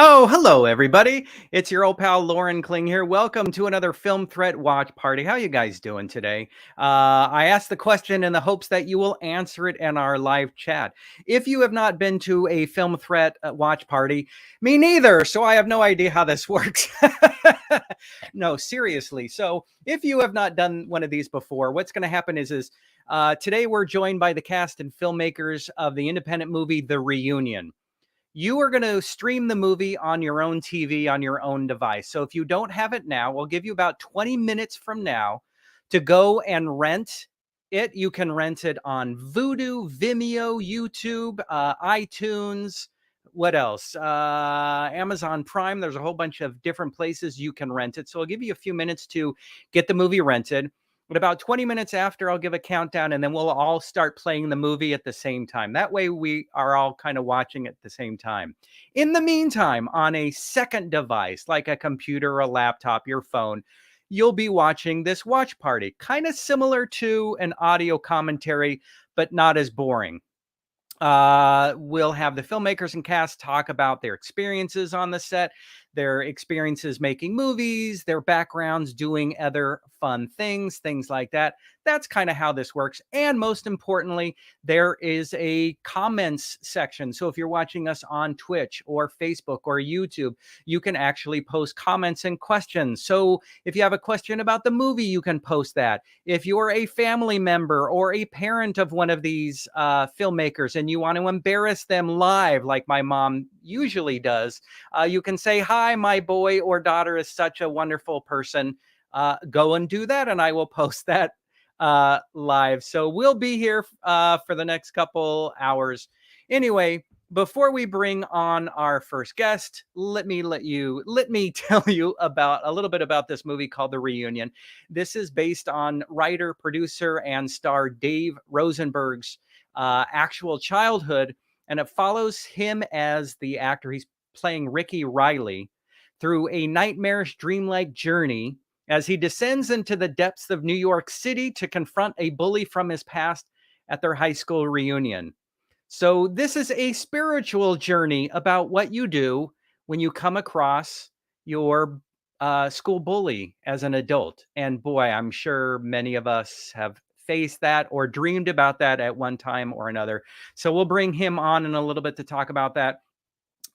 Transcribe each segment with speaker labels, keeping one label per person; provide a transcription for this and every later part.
Speaker 1: Oh, hello everybody. It's your old pal Lauren Kling here. Welcome to another Film Threat Watch Party. How you guys doing today? I asked the question in the hopes that you will answer it in our live chat. If you have not been to a Film Threat Watch Party, me neither, so I have no idea how this works. No, seriously. So, if you have not done one of these before, what's going to happen is today we're joined by the cast and filmmakers of the independent movie The Reunion. You are going to stream the movie on your own TV, on your own device. So if you don't have it now, we'll give you about 20 minutes from now to go and rent it. You can rent it on Vudu, Vimeo, YouTube, iTunes. What else? Amazon Prime. There's a whole bunch of different places you can rent it. So I'll give you a few minutes to get the movie rented. But about 20 minutes after, I'll give a countdown and then we'll all start playing the movie at the same time. That way, we are all kind of watching at the same time. In the meantime, on a second device, like a computer, a laptop, your phone, you'll be watching this watch party, kind of similar to an audio commentary, but not as boring. We'll have the filmmakers and cast talk about their experiences on the set, their experiences making movies, their backgrounds doing other fun things like that. That's kind of how this works. And most importantly, there is a comments section. So if you're watching us on Twitch or Facebook or YouTube, you can actually post comments and questions. So if you have a question about the movie, you can post that. If you're a family member or a parent of one of these filmmakers and you want to embarrass them live, like my mom usually does, you can say, "Hi, my boy or daughter is such a wonderful person." Go and do that, and I will post that live. So we'll be here for the next couple hours. Anyway, before we bring on our first guest, let me tell you about a little bit about this movie called The Reunion. This is based on writer, producer, and star Dave Rosenberg's actual childhood, and it follows him as the actor. He's playing Ricky Reilly through a nightmarish, dreamlike journey as he descends into the depths of New York City to confront a bully from his past at their high school reunion. So, this is a spiritual journey about what you do when you come across your school bully as an adult. And boy, I'm sure many of us have faced that or dreamed about that at one time or another. So, we'll bring him on in a little bit to talk about that.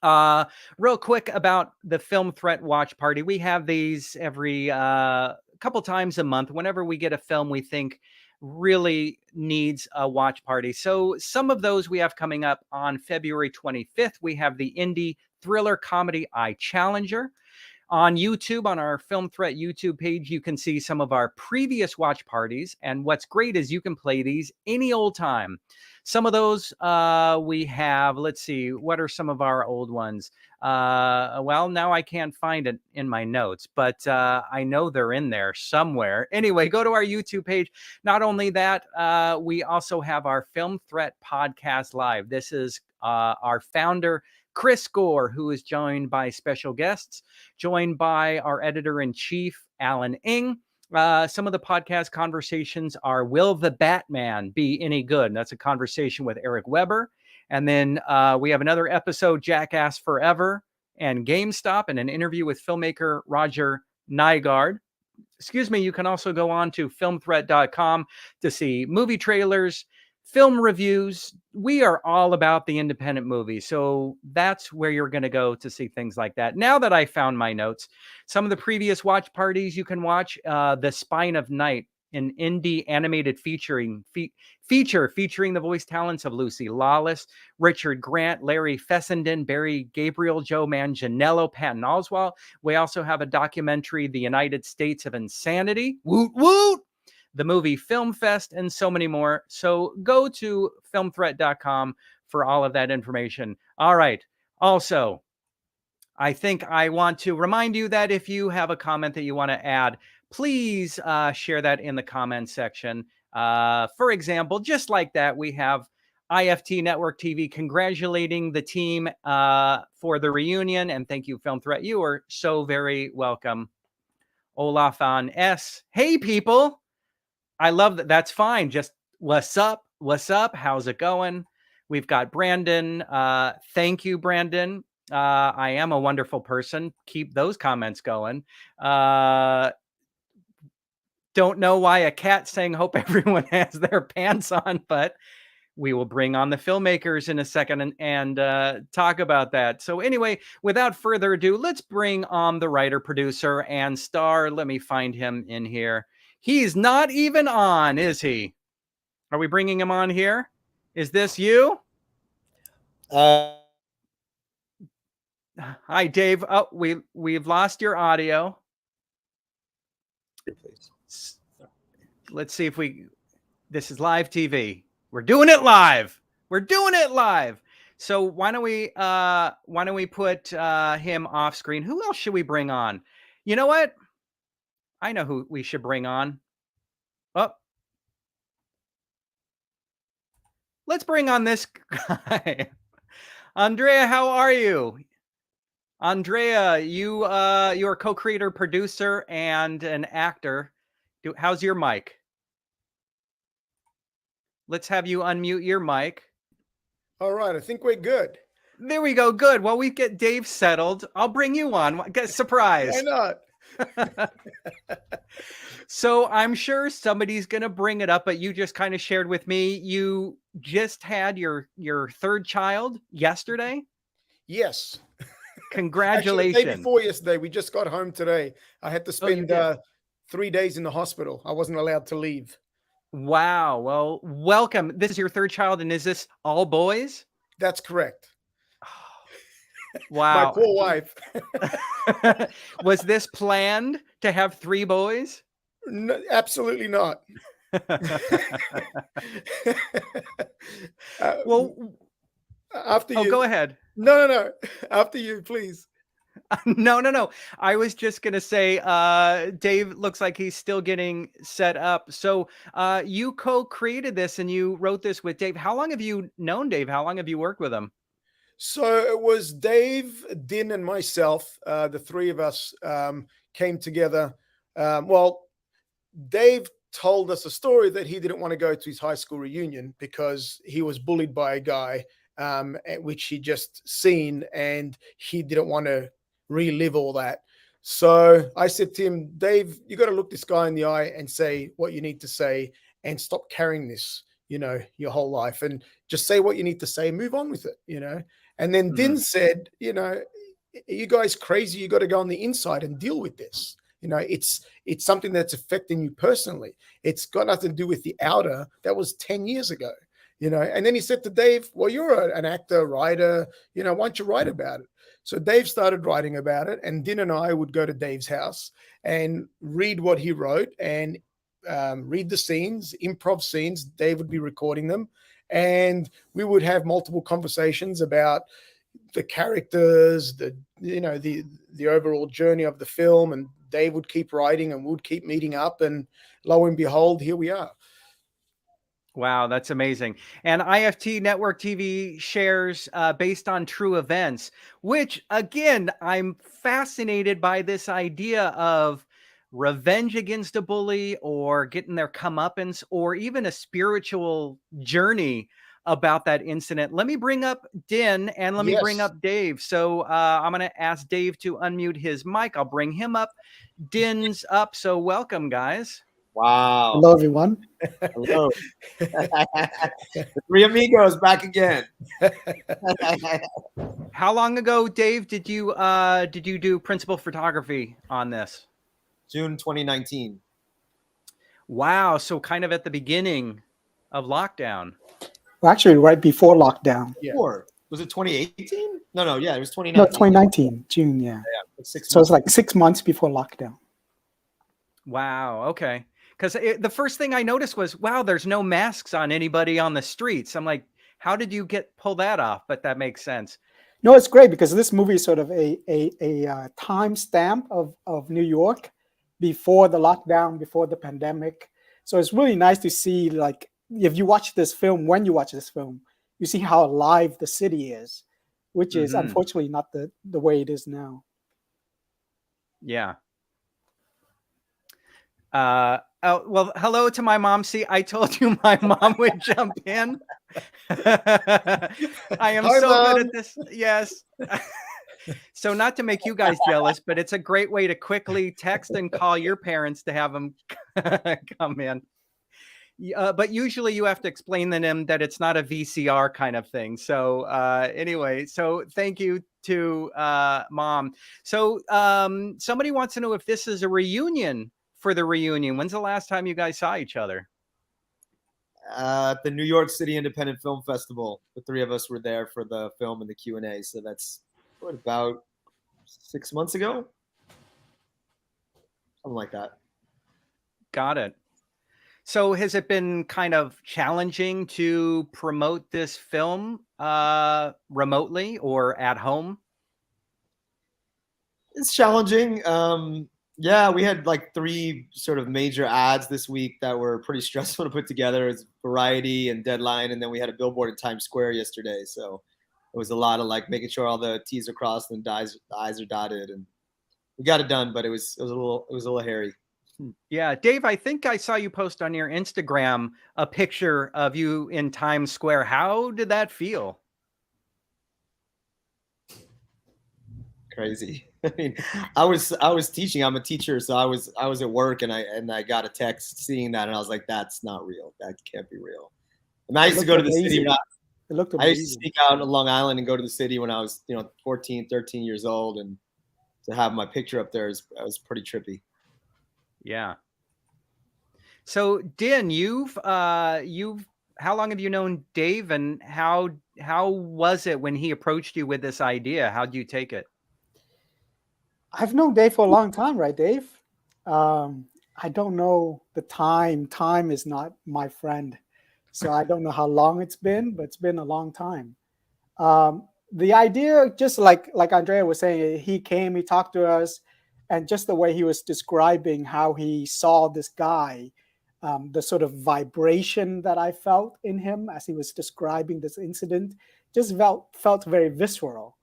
Speaker 1: Uh, Real quick about the Film Threat Watch Party. We have these every couple times a month whenever we get a film we think really needs a watch party. So some of those we have coming up on February 25th. We have the indie thriller comedy I Challenger. On YouTube, on our Film Threat YouTube page, you can see some of our previous watch parties. And what's great is you can play these any old time. Some of those we have, let's see, what are some of our old ones? Well, now I can't find it in my notes, but I know they're in there somewhere. Anyway, go to our YouTube page. Not only that, we also have our Film Threat Podcast Live. This is our founder, Chris Gore, who is joined by special guests, joined by our editor-in-chief, Alan Ing. Some of the podcast conversations are, will the Batman be any good? And that's a conversation with Eric Weber. And then we have another episode, Jackass Forever and GameStop, and an interview with filmmaker Roger Nygaard. Excuse me, you can also go on to filmthreat.com to see movie trailers, film reviews. We are all about the independent movie. So that's where you're going to go to see things like that. Now that I found my notes, some of the previous watch parties you can watch, The Spine of Night, an indie animated feature featuring the voice talents of Lucy Lawless, Richard Grant, Larry Fessenden, Barry Gabriel, Joe Manganiello, Patton Oswalt. We also have a documentary, The United States of Insanity. Woot woot! The movie Film Fest, and so many more. So go to filmthreat.com for all of that information. All right. Also, I think I want to remind you that if you have a comment that you want to add, please share that in the comment section. For example, just like that, we have IFT Network TV congratulating the team for the reunion. And thank you, Film Threat. You are so very welcome. Olaf on S. Hey, people. I love that. That's fine. Just what's up? What's up? How's it going? We've got Brandon. Thank you, Brandon. I am a wonderful person. Keep those comments going. Uh, don't know why a cat saying hope everyone has their pants on, but we will bring on the filmmakers in a second and talk about that. So anyway, without further ado, let's bring on the writer, producer, and star. Let me find him in here. He's not even on, is he? Are we bringing him on here? Is this you? Hi, Dave. Oh, we've lost your audio. Let's see if this is live TV. We're doing it live. We're doing it live. So why don't we put him off screen? Who else should we bring on? You know what? I know who we should bring on. Oh, let's bring on this guy. Andrea, how are you? Andrea, you're co-creator, producer, and an actor. How's your mic? Let's have you unmute your mic.
Speaker 2: All right, I think we're good.
Speaker 1: There we go. Good. Well, we get Dave settled. I'll bring you on. Get surprise.
Speaker 2: Why not?
Speaker 1: So I'm sure somebody's going to bring it up, but you just kind of shared with me, you just had your third child yesterday.
Speaker 2: Yes.
Speaker 1: Congratulations.
Speaker 2: Actually, the day before yesterday, we just got home today. I had to spend 3 days in the hospital. I wasn't allowed to leave.
Speaker 1: Wow. Well, welcome. This is your third child, and is this all boys?
Speaker 2: That's correct.
Speaker 1: Wow.
Speaker 2: My poor wife.
Speaker 1: Was this planned to have 3 boys?
Speaker 2: No, absolutely not.
Speaker 1: Well,
Speaker 2: after you.
Speaker 1: Go ahead.
Speaker 2: No. After you, please.
Speaker 1: No. I was just going to say, Dave looks like he's still getting set up. So you co-created this and you wrote this with Dave. How long have you known Dave? How long have you worked with him?
Speaker 2: So it was Dave, Din, and myself. The 3 of us came together. Well, Dave told us a story that he didn't want to go to his high school reunion because he was bullied by a guy, which he just seen, and he didn't want to relive all that. So I said to him, Dave, you got to look this guy in the eye and say what you need to say and stop carrying this, your whole life, and just say what you need to say, move on with it, And then Din said, you guys crazy. You got to go on the inside and deal with this. It's something that's affecting you personally. It's got nothing to do with the outer. That was 10 years ago, And then he said to Dave, well, you're an actor, writer, why don't you write about it? So Dave started writing about it, and Din and I would go to Dave's house and read what he wrote and read the scenes, improv scenes. Dave would be recording them, and we would have multiple conversations about the characters, the overall journey of the film, and Dave would keep writing and would keep meeting up, and lo and behold, here we are.
Speaker 1: Wow, that's amazing. And IFT Network TV shares based on true events, which again, I'm fascinated by this idea of revenge against a bully or getting their comeuppance or even a spiritual journey about that incident. Let me bring up Din and let me bring up Dave. So I'm going to ask Dave to unmute his mic. I'll bring him up. Din's up. So welcome, guys.
Speaker 3: Wow.
Speaker 4: Hello, everyone.
Speaker 3: Hello. The 3 amigos back again.
Speaker 1: How long ago, Dave, did you do principal photography on this?
Speaker 3: June 2019.
Speaker 1: Wow. So kind of at the beginning of lockdown.
Speaker 4: Well, actually, right before lockdown.
Speaker 3: Yeah. Was it 2018? No. Yeah, it was 2019.
Speaker 4: No, 2019, June. Yeah.
Speaker 3: Like 6 months.
Speaker 4: So it's like 6 months before lockdown.
Speaker 1: Wow. Okay. Because the first thing I noticed was, wow, there's no masks on anybody on the streets. I'm like, how did you pull that off? But that makes sense.
Speaker 4: No, it's great because this movie is sort of a time stamp of New York before the lockdown, before the pandemic. So it's really nice to see, like, if you watch this film, when you watch this film, you see how alive the city is, which is unfortunately not the way it is now.
Speaker 1: Yeah. Well, hello to my mom. See, I told you my mom would jump in. I am
Speaker 2: Hi,
Speaker 1: so
Speaker 2: Mom.
Speaker 1: good at this. Yes. So not to make you guys jealous, but it's a great way to quickly text and call your parents to have them come in. But usually you have to explain to them that it's not a VCR kind of thing. So anyway, so thank you to Mom. So somebody wants to know if this is a reunion for the reunion. When's the last time you guys saw each other?
Speaker 3: At the New York City Independent Film Festival. The three of us were there for the film and the Q&A. So that's about 6 months ago? Something like that.
Speaker 1: Got it. So has it been kind of challenging to promote this film remotely or at home?
Speaker 3: It's challenging. Yeah, we had like 3 sort of major ads this week that were pretty stressful to put together. It's Variety and Deadline, and then we had a billboard in Times Square yesterday. So it was a lot of like making sure all the T's are crossed and the I's are dotted, and we got it done. But it was a little hairy.
Speaker 1: Yeah, Dave, I think I saw you post on your Instagram a picture of you in Times Square. How did that feel?
Speaker 3: Crazy. I mean, I was teaching. I'm a teacher, so I was at work, and I got a text seeing that, and I was like, "That's not real. That can't be real." And I used to go to the city. When I used to sneak out on Long Island and go to the city when I was 14, 13 years old, and to have my picture up there was pretty trippy.
Speaker 1: Yeah. So, Din, you've how long have you known Dave, and how was it when he approached you with this idea? How do you take it?
Speaker 4: I've known Dave for a long time, right, Dave? I don't know the time. Time is not my friend. So I don't know how long it's been, but it's been a long time. The idea, just like Andrea was saying, he came, he talked to us, and just the way he was describing how he saw this guy, the sort of vibration that I felt in him as he was describing this incident just felt very visceral.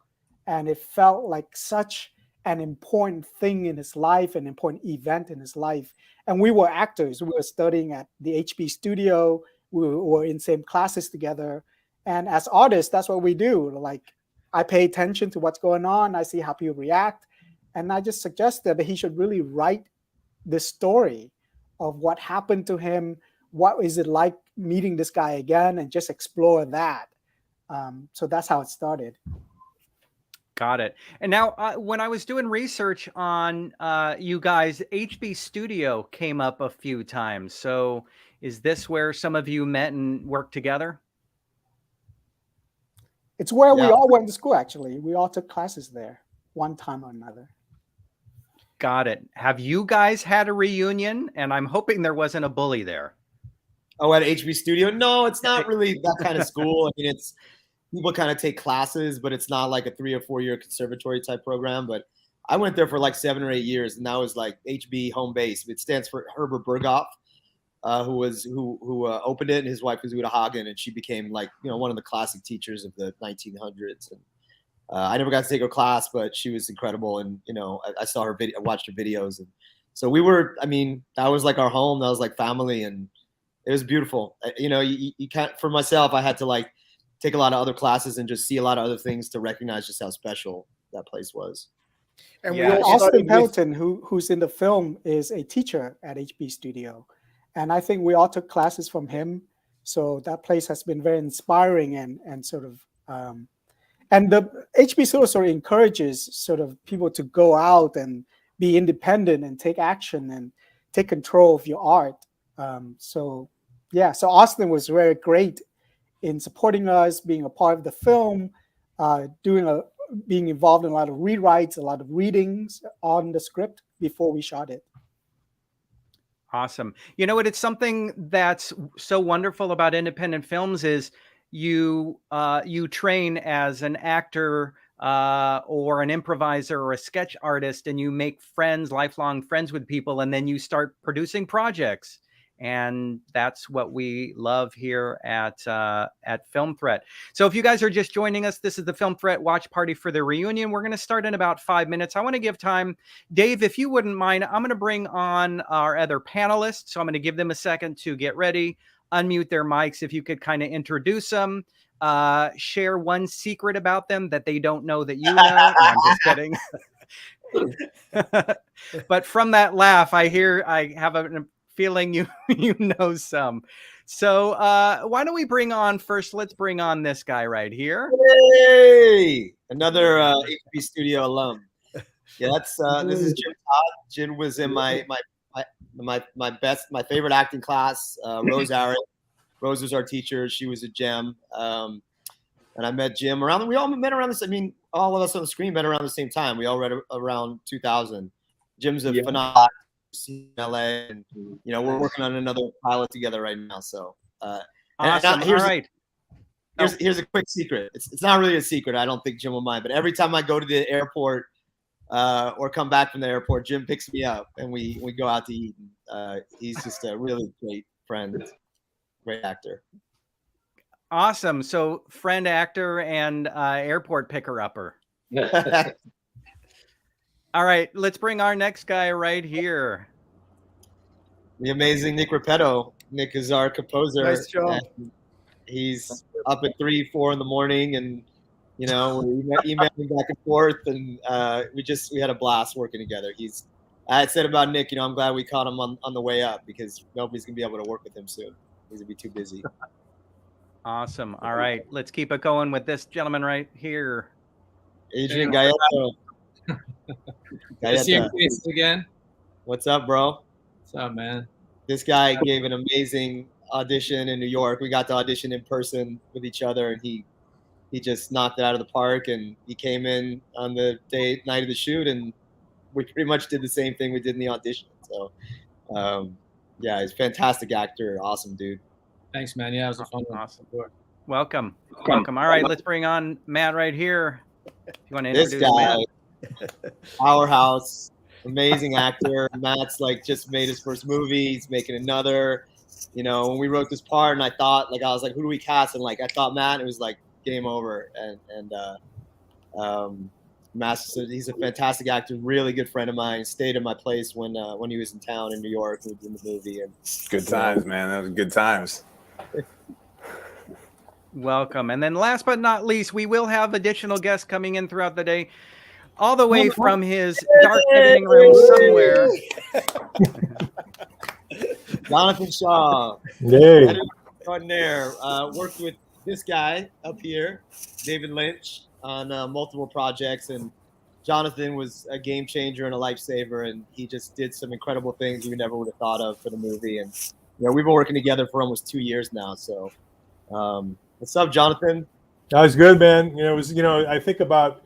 Speaker 4: And it felt like such an important thing in his life, an important event in his life. And we were actors. We were studying at the HB studio. We were in same classes together. And as artists, that's what we do. Like, I pay attention to what's going on. I see how people react. And I just suggested that he should really write the story of what happened to him. What is it like meeting this guy again, and just explore that. So that's how it started.
Speaker 1: Got it. And now when I was doing research on you guys, HB Studio came up a few times. So is this where some of you met and worked together?
Speaker 4: It's where we all went to school, actually. We all took classes there one time or another.
Speaker 1: Got it. Have you guys had a reunion? And I'm hoping there wasn't a bully there.
Speaker 3: Oh, at HB Studio? No, it's not really that kind of school. I mean, it's people kind of take classes, but it's not like a 3 or 4 year conservatory type program. But I went there for like 7 or 8 years, and that was like HB home base. It stands for Herbert Berghoff, who opened it, and his wife was Uta Hagen, and she became like one of the classic teachers of the 1900s. And I never got to take her class, but she was incredible. And I saw her video, I watched her videos, and so we were. I mean, that was like our home. That was like family, and it was beautiful. You can't. For myself, I had to like take a lot of other classes and just see a lot of other things to recognize just how special that place was.
Speaker 2: And
Speaker 4: yeah, Austin Pelton, who's in the film, is a teacher at HB Studio. And I think we all took classes from him. So that place has been very inspiring and sort of, and the HB Studio sort of encourages sort of people to go out and be independent and take action and take control of your art. So Austin was very great in supporting us, being a part of the film, being involved in a lot of rewrites, a lot of readings on the script before we shot it.
Speaker 1: Awesome. You know what? It's something that's so wonderful about independent films is you train as an actor or an improviser or a sketch artist, and you make friends, lifelong friends with people, and then you start producing projects. And that's what we love here at Film Threat. So if you guys are just joining us, this is the Film Threat watch party for the reunion. We're going to start in about 5 minutes. I want to give time. Dave, if you wouldn't mind, I'm going to bring on our other panelists. So I'm going to give them a second to get ready. unmute their mics. If you could kind of introduce them, share one secret about them that they don't know that you know. No, I'm just kidding. But from that laugh, I have a feeling you know some. So why don't we bring on first? Let's bring on this guy right here.
Speaker 3: Hey, another HB Studio alum. Yeah, that's this is Jim Todd. Jim was in my favorite acting class. Rose Aaron. Rose was our teacher. She was a gem. And I met Jim we all met around this. I mean, all of us on the screen met around the same time. We all read around 2000. Jim's a phenomenal actor in LA, and we're working on another pilot together right now. So
Speaker 1: awesome. All right.
Speaker 3: Here's a quick secret. It's not really a secret. I don't think Jim will mind. But every time I go to the airport or come back from the airport, Jim picks me up and we go out to eat. He's just a really great friend, great actor.
Speaker 1: Awesome. So friend, actor, and airport picker-upper. All right, let's bring our next guy right here.
Speaker 3: The amazing Nick Repetto. Nick is our composer.
Speaker 2: Nice job.
Speaker 3: He's up at 3, 4 in the morning, and we're emailing back and forth, and we had a blast working together. I said about Nick, I'm glad we caught him on the way up, because nobody's gonna be able to work with him soon. He's gonna be too busy.
Speaker 1: Awesome. All right, let's keep it going with this gentleman right here.
Speaker 3: Adrian Galletto.
Speaker 5: See your faces again.
Speaker 3: What's up, bro?
Speaker 5: What's up, man?
Speaker 3: This guy gave an amazing audition in New York. We got to audition in person with each other, and he just knocked it out of the park. And he came in on the night of the shoot, and we pretty much did the same thing we did in the audition. So, yeah, he's a fantastic actor. Awesome dude.
Speaker 5: Thanks, man. Yeah, it was a fun one.
Speaker 1: Awesome. Welcome. All right, let's bring on Matt right here. If you want to introduce
Speaker 3: this guy,
Speaker 1: Matt.
Speaker 3: Powerhouse, amazing actor. Matt's just made his first movie. He's making another. When we wrote this part, and I was like, who do we cast? And I thought Matt. It was game over. And Matt's he's a fantastic actor, really good friend of mine. He stayed at my place when he was in town in New York. We did the movie. And
Speaker 6: good times, man. That was good times.
Speaker 1: Welcome. And then last but not least, we will have additional guests coming in throughout the day, all the way from his dark editing room somewhere.
Speaker 3: Jonathan Shaw.
Speaker 6: Hey.
Speaker 3: Extraordinaire. Worked with this guy up here, David Lynch, on multiple projects. And Jonathan was a game changer and a lifesaver. And he just did some incredible things we never would have thought of for the movie. And, we've been working together for almost 2 years now. So, what's up, Jonathan?
Speaker 6: That was good, man. It was, I think about,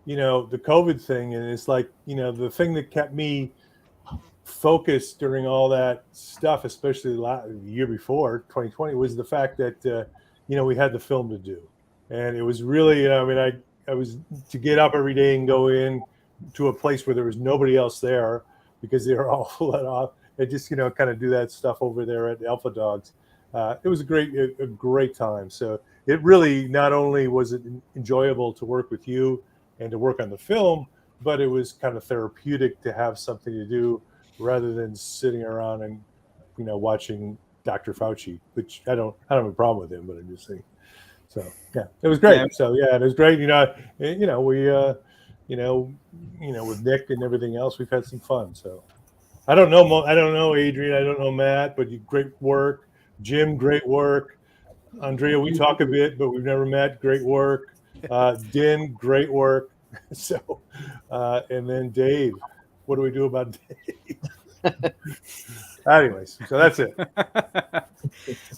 Speaker 6: the COVID thing, and it's the thing that kept me focused during all that stuff, especially the year before 2020, was the fact that, we had the film to do. And it was really, I was to get up every day and go in to a place where there was nobody else there because they were all let off, and just, kind of do that stuff over there at Alpha Dogs. It was a great time. So it really, not only was it enjoyable to work with you and to work on the film, but it was kind of therapeutic to have something to do rather than sitting around and, watching Dr. Fauci, which I don't have a problem with him, but I'm just saying. So yeah, it was great. Yeah. So yeah, it was great. With Nick and everything else, we've had some fun. So I don't know Adrian, I don't know Matt, but great work. Jim, great work. Andrea, we talk a bit, but we've never met. Great work. Din, great work. So, and then Dave. What do we do about Dave? Anyways, so that's it.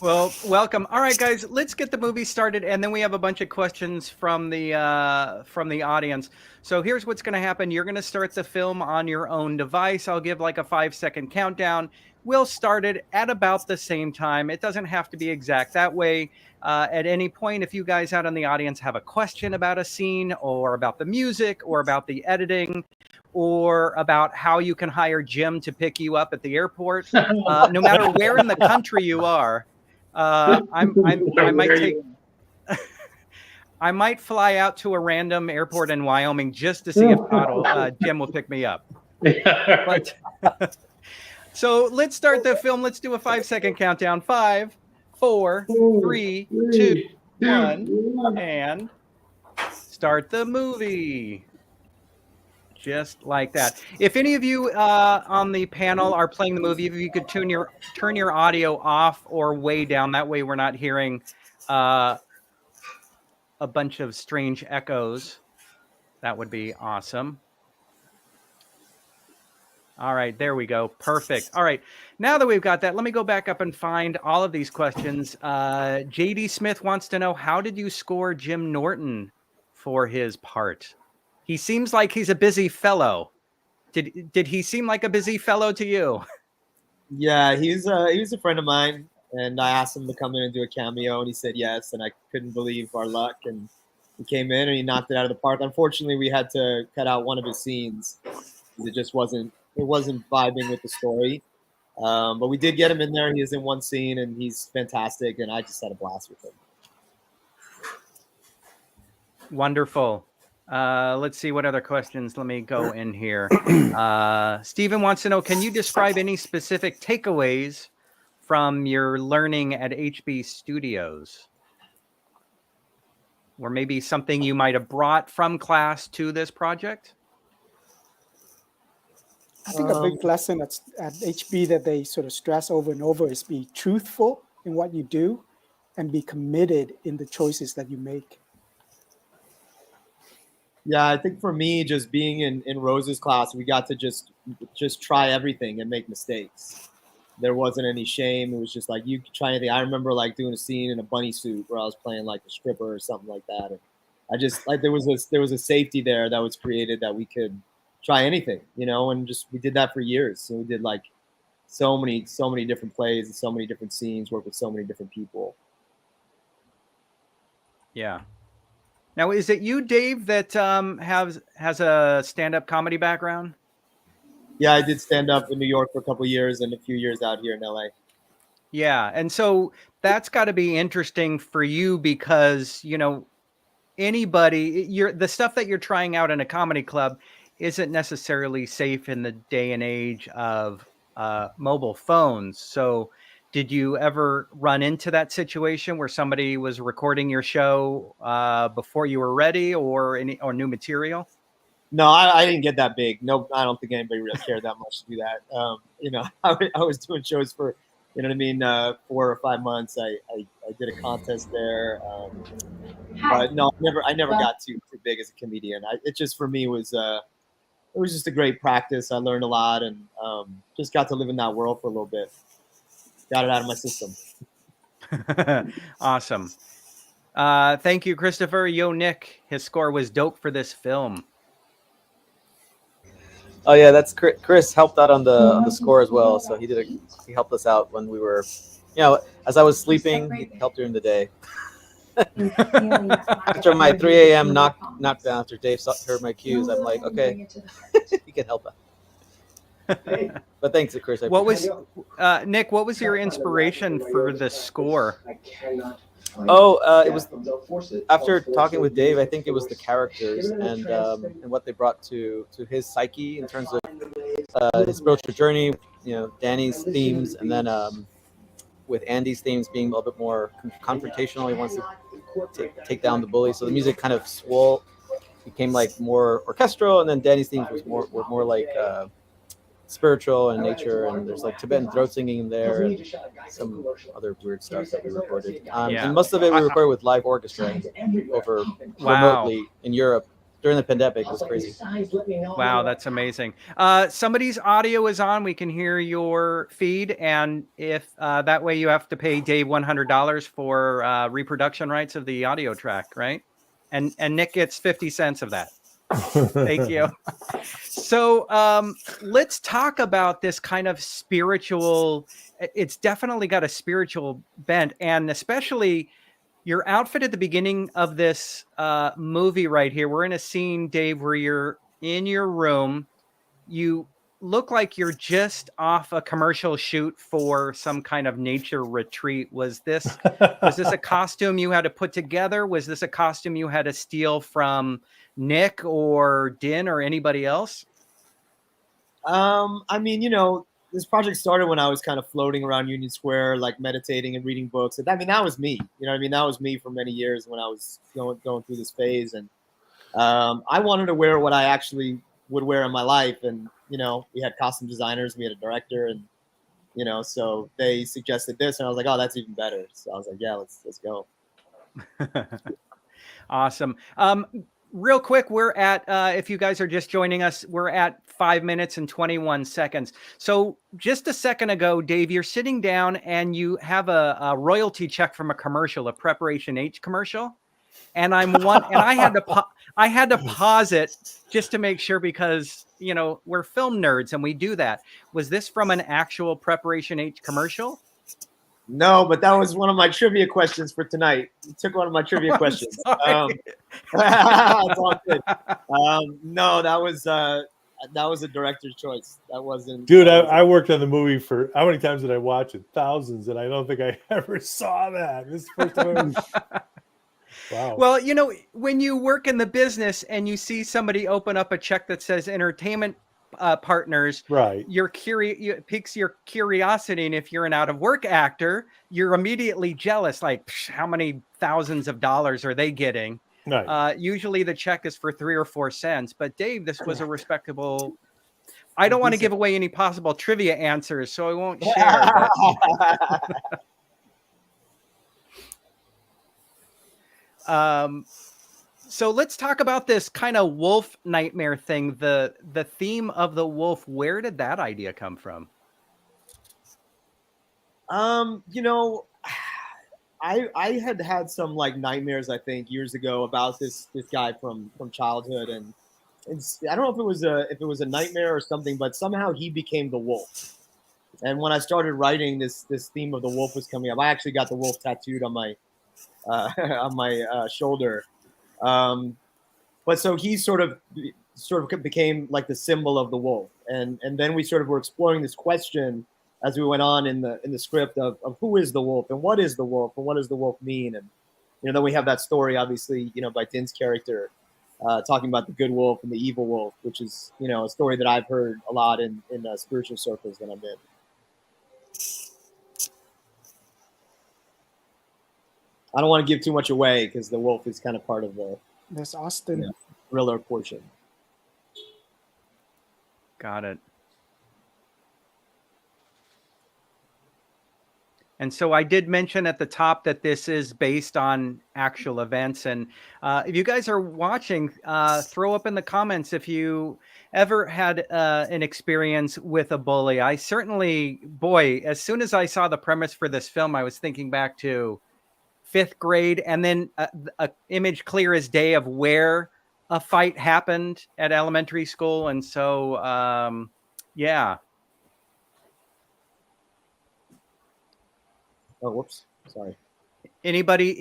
Speaker 1: Well, welcome. All right, guys, let's get the movie started, and then we have a bunch of questions from the audience. So here's what's going to happen. You're going to start the film on your own device. I'll give a 5-second countdown. We'll start it at about the same time. It doesn't have to be exact. That way, at any point, if you guys out in the audience have a question about a scene or about the music or about the editing or about how you can hire Jim to pick you up at the airport, no matter where in the country you are, I might fly out to a random airport in Wyoming just to see if Jim will pick me up. But, so let's start the film. Let's do a 5-second countdown. 5, 4, 3, 2, 1, and start the movie. Just like that. If any of you on the panel are playing the movie, if you could turn your audio off or way down, that way we're not hearing a bunch of strange echoes. That would be awesome. All right, there we go. Perfect. All right, now that we've got that, let me go back up and find all of these questions. JD Smith wants to know, how did you score Jim Norton for his part? He seems like he's a busy fellow. Did he seem like a busy fellow to you?
Speaker 3: Yeah, he was a friend of mine, and I asked him to come in and do a cameo, and he said yes, and I couldn't believe our luck, and he came in and he knocked it out of the park. Unfortunately, we had to cut out one of his scenes. It wasn't vibing with the story. But we did get him in there. He is in one scene, and he's fantastic, and I just had a blast with him.
Speaker 1: Wonderful. Let's see what other questions. Let me go in here. Stephen wants to know, can you describe any specific takeaways from your learning at HB Studios? Or maybe something you might have brought from class to this project?
Speaker 4: I think a big lesson at HB that they sort of stress over and over is be truthful in what you do and be committed in the choices that you make.
Speaker 3: Yeah, I think for me, just being in Rose's class, we got to just try everything and make mistakes. There wasn't any shame. It was just like, you could try anything. I remember like doing a scene in a bunny suit where I was playing like a stripper or something like that. And I just like, there was a safety there that was created that we could try anything, you know, and just, we did that for years. So we did like so many different plays and so many different scenes, worked with so many different people.
Speaker 1: Yeah. Now, is it you, Dave, that has a stand-up comedy background?
Speaker 3: Yeah, I did stand up in New York for a couple of years and a few years out here in LA.
Speaker 1: Yeah, and so that's got to be interesting for you because, you know, the stuff that you're trying out in a comedy club isn't necessarily safe in the day and age of mobile phones. So did you ever run into that situation where somebody was recording your show before you were ready or new material?
Speaker 3: No, I didn't get that big. No, I don't think anybody really cared that much to do that. You know, I was doing shows for, you know what I mean, 4 or 5 months. I did a contest there. But no, I never got too big as a comedian. It just, for me, was it was just a great practice. I learned a lot and just got to live in that world for a little bit. Got it out of my system.
Speaker 1: Awesome. Thank you, Christopher. Yo, Nick, his score was dope for this film.
Speaker 7: Oh yeah, that's Chris helped out on the score as well. So he helped us out when we were, you know, as I was sleeping, he helped during the day. After my 3 a.m. knockdown, after Dave heard my cues, I'm like, okay, he can help out. But thanks to Chris.
Speaker 1: Nick? What was your inspiration for the score?
Speaker 7: It was after talking with Dave. I think it was the characters and what they brought to his psyche in terms of his spiritual journey. You know, Danny's themes, and then with Andy's themes being a little bit more confrontational. He wants to take down the bully. So the music kind of became like more orchestral, and then Danny's themes were more like spiritual in nature, and there's like Tibetan throat singing in there and some other weird stuff that we recorded. And most of it we recorded with live orchestra over remotely in Europe during the pandemic. It was crazy.
Speaker 1: Wow, that's amazing. Somebody's audio is on. We can hear your feed, and if that way you have to pay Dave $100 for reproduction rights of the audio track, right? And Nick gets 50 cents of that. Thank you. So let's talk about this kind of spiritual. It's definitely got a spiritual bent, and especially your outfit at the beginning of this movie right here. We're in a scene, Dave, where you're in your room. You look like you're just off a commercial shoot for some kind of nature retreat. Was this a costume you had to put together? Was this a costume you had to steal from Nick or Din or anybody else?
Speaker 3: I mean, you know, this project started when I was kind of floating around Union Square, like meditating and reading books. And I mean, that was me. You know what I mean? That was me for many years when I was going through this phase. And I wanted to wear what I actually would wear in my life. And, you know, we had costume designers, we had a director, and, you know, so they suggested this, and I was like, oh, that's even better. So I was like, yeah, let's go.
Speaker 1: Awesome. Real quick, we're at, if you guys are just joining us, we're at 5 minutes and 21 seconds. So just a second ago, Dave, you're sitting down and you have a royalty check from a commercial, a Preparation H commercial. And I had to pause it just to make sure, because, you know, we're film nerds and we do that. Was this from an actual Preparation H commercial?
Speaker 3: No, but that was one of my trivia questions for tonight. You took one of my trivia questions. It's all good. No, that was a director's choice. That wasn't.
Speaker 6: Dude, I worked on the movie for, how many times did I watch it? Thousands, and I don't think I ever saw that. This is the first time Wow.
Speaker 1: Well, you know, when you work in the business and you see somebody open up a check that says entertainment partners,
Speaker 6: right,
Speaker 1: it piques your curiosity, and if you're an out of work actor, you're immediately jealous, like, how many thousands of dollars are they getting?
Speaker 6: Right.
Speaker 1: Usually the check is for 3 or 4 cents, but Dave, this was a respectable. I don't want to give away any possible trivia answers, so I won't share. So let's talk about this kind of wolf nightmare thing. The theme of the wolf. Where did that idea come from?
Speaker 3: You know, I had some like nightmares, I think, years ago about this guy from childhood, and I don't know if it was a nightmare or something, but somehow he became the wolf. And when I started writing, this theme of the wolf was coming up. I actually got the wolf tattooed on my on my shoulder. But so he sort of became like the symbol of the wolf, and then we sort of were exploring this question as we went on in the script of who is the wolf and what is the wolf and what does the wolf mean. And you know, then we have that story, obviously, you know, by Din's character talking about the good wolf and the evil wolf, which is, you know, a story that I've heard a lot in spiritual circles that I'm in. I don't want to give too much away because the wolf is kind of part of the
Speaker 4: There's Austin.
Speaker 3: thriller portion.
Speaker 1: Got it. And so I did mention at the top that this is based on actual events. And if you guys are watching, throw up in the comments if you ever had an experience with a bully. I certainly, boy, as soon as I saw the premise for this film, I was thinking back to 5th grade, and then a image clear as day of where a fight happened at elementary school. And so, yeah.
Speaker 3: Oh, whoops. Sorry.
Speaker 1: Anybody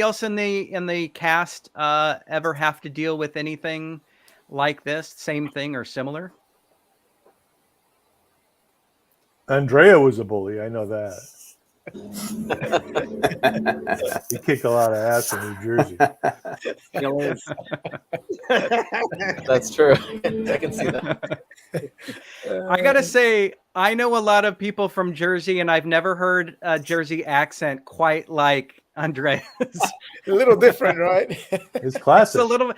Speaker 1: else in the cast ever have to deal with anything like this? Same thing or similar?
Speaker 6: Andrea was a bully. I know that. He kicked a lot of ass in New Jersey.
Speaker 7: That's true. I can see that.
Speaker 1: I gotta say, I know a lot of people from Jersey, and I've never heard a Jersey accent quite like Andrea's.
Speaker 2: A little different, right?
Speaker 6: It's classic.
Speaker 1: It's a little,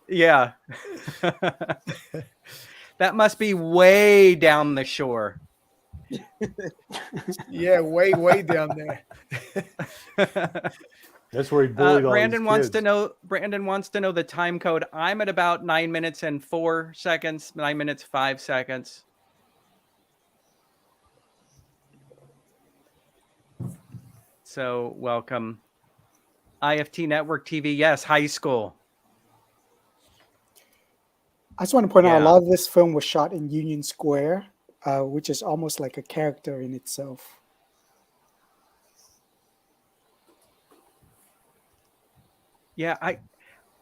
Speaker 1: yeah. That must be way down the shore.
Speaker 2: Yeah, way down there.
Speaker 6: That's where he bullied all
Speaker 1: Brandon
Speaker 6: these
Speaker 1: wants
Speaker 6: kids.
Speaker 1: to know. Brandon wants to know the time code. I'm at about 9 minutes and 4 seconds. 9 minutes 5 seconds. So welcome. IFT Network TV. Yes, high school.
Speaker 4: I just want to point out a lot of this film was shot in Union Square, which is almost like a character in itself.
Speaker 1: Yeah,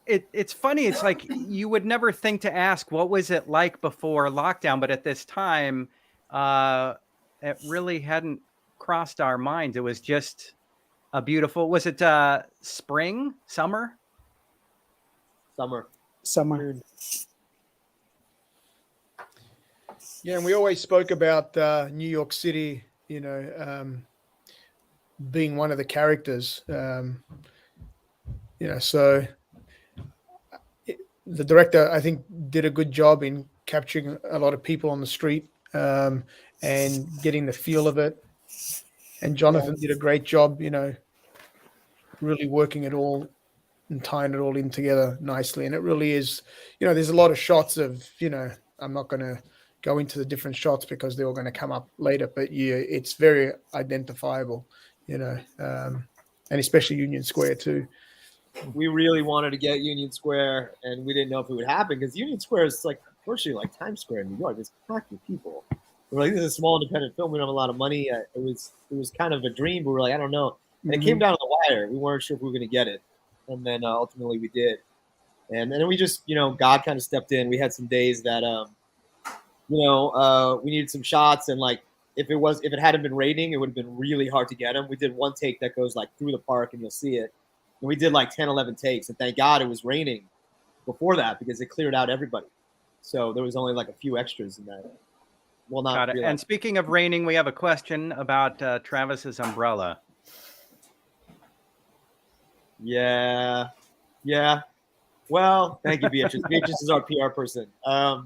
Speaker 1: it's funny. It's like you would never think to ask what was it like before lockdown, but at this time, it really hadn't crossed our minds. It was just a beautiful. Was it spring, summer?
Speaker 4: Summer.
Speaker 2: Yeah, and we always spoke about New York City, being one of the characters. So the director, I think, did a good job in capturing a lot of people on the street and getting the feel of it. And Jonathan did a great job, really working it all and tying it all in together nicely. And it really is, there's a lot of shots of, I'm not going to go into the different shots because they're all going to come up later, but yeah, it's very identifiable, and especially Union Square too.
Speaker 3: We really wanted to get Union Square, and we didn't know if it would happen because Union Square is like virtually like Times Square in New York. It's packed with people. We're like, this is a small independent film. We don't have a lot of money. It was kind of a dream, but we're like, I don't know. And it came down to the wire. We weren't sure if we were going to get it, and then ultimately we did. And then we just, God kind of stepped in. We had some days that, we needed some shots, and like if it hadn't been raining, it would have been really hard to get them. We did one take that goes like through the park, and you'll see it. And we did like 10, 11 takes, and thank God it was raining before that because it cleared out everybody. So there was only like a few extras in that. Well, not
Speaker 1: Got it.
Speaker 3: really.
Speaker 1: And speaking of raining, we have a question about Travis's umbrella.
Speaker 3: Yeah. Well, thank you, Beatrice. Beatrice is our PR person. I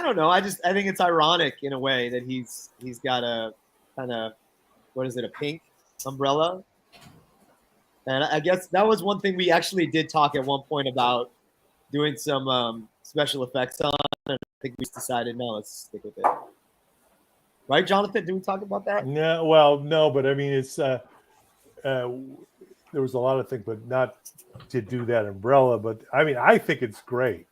Speaker 3: don't know. I think it's ironic in a way that he's got a kind of, what is it, a pink umbrella? And I guess that was one thing we actually did talk at one point about doing some special effects on, and I think we decided, no, let's stick with it. Right, Jonathan? Did we talk about that?
Speaker 6: No, well, no, but I mean, it's there was a lot of things, but not to do that umbrella. But I mean, I think it's great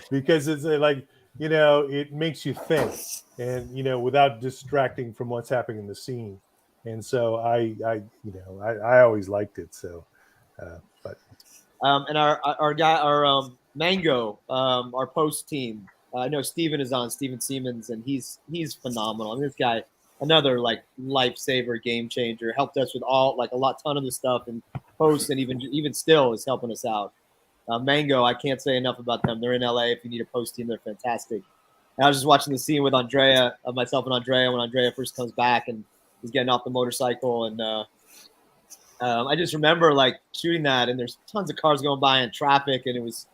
Speaker 6: because it's like, it makes you think, and without distracting from what's happening in the scene. And so I always liked it. So, but
Speaker 3: and our guy, Mango, our post team. I know Steven is on, Steven Siemens, and he's phenomenal. I mean, this guy, another like lifesaver, game changer, helped us with a ton of the stuff and post, and even still is helping us out. Mango, I can't say enough about them. They're in LA. If you need a post team, they're fantastic. And I was just watching the scene with Andrea, myself and Andrea, when Andrea first comes back and he's getting off the motorcycle, and I just remember like shooting that, and there's tons of cars going by in traffic, and it was,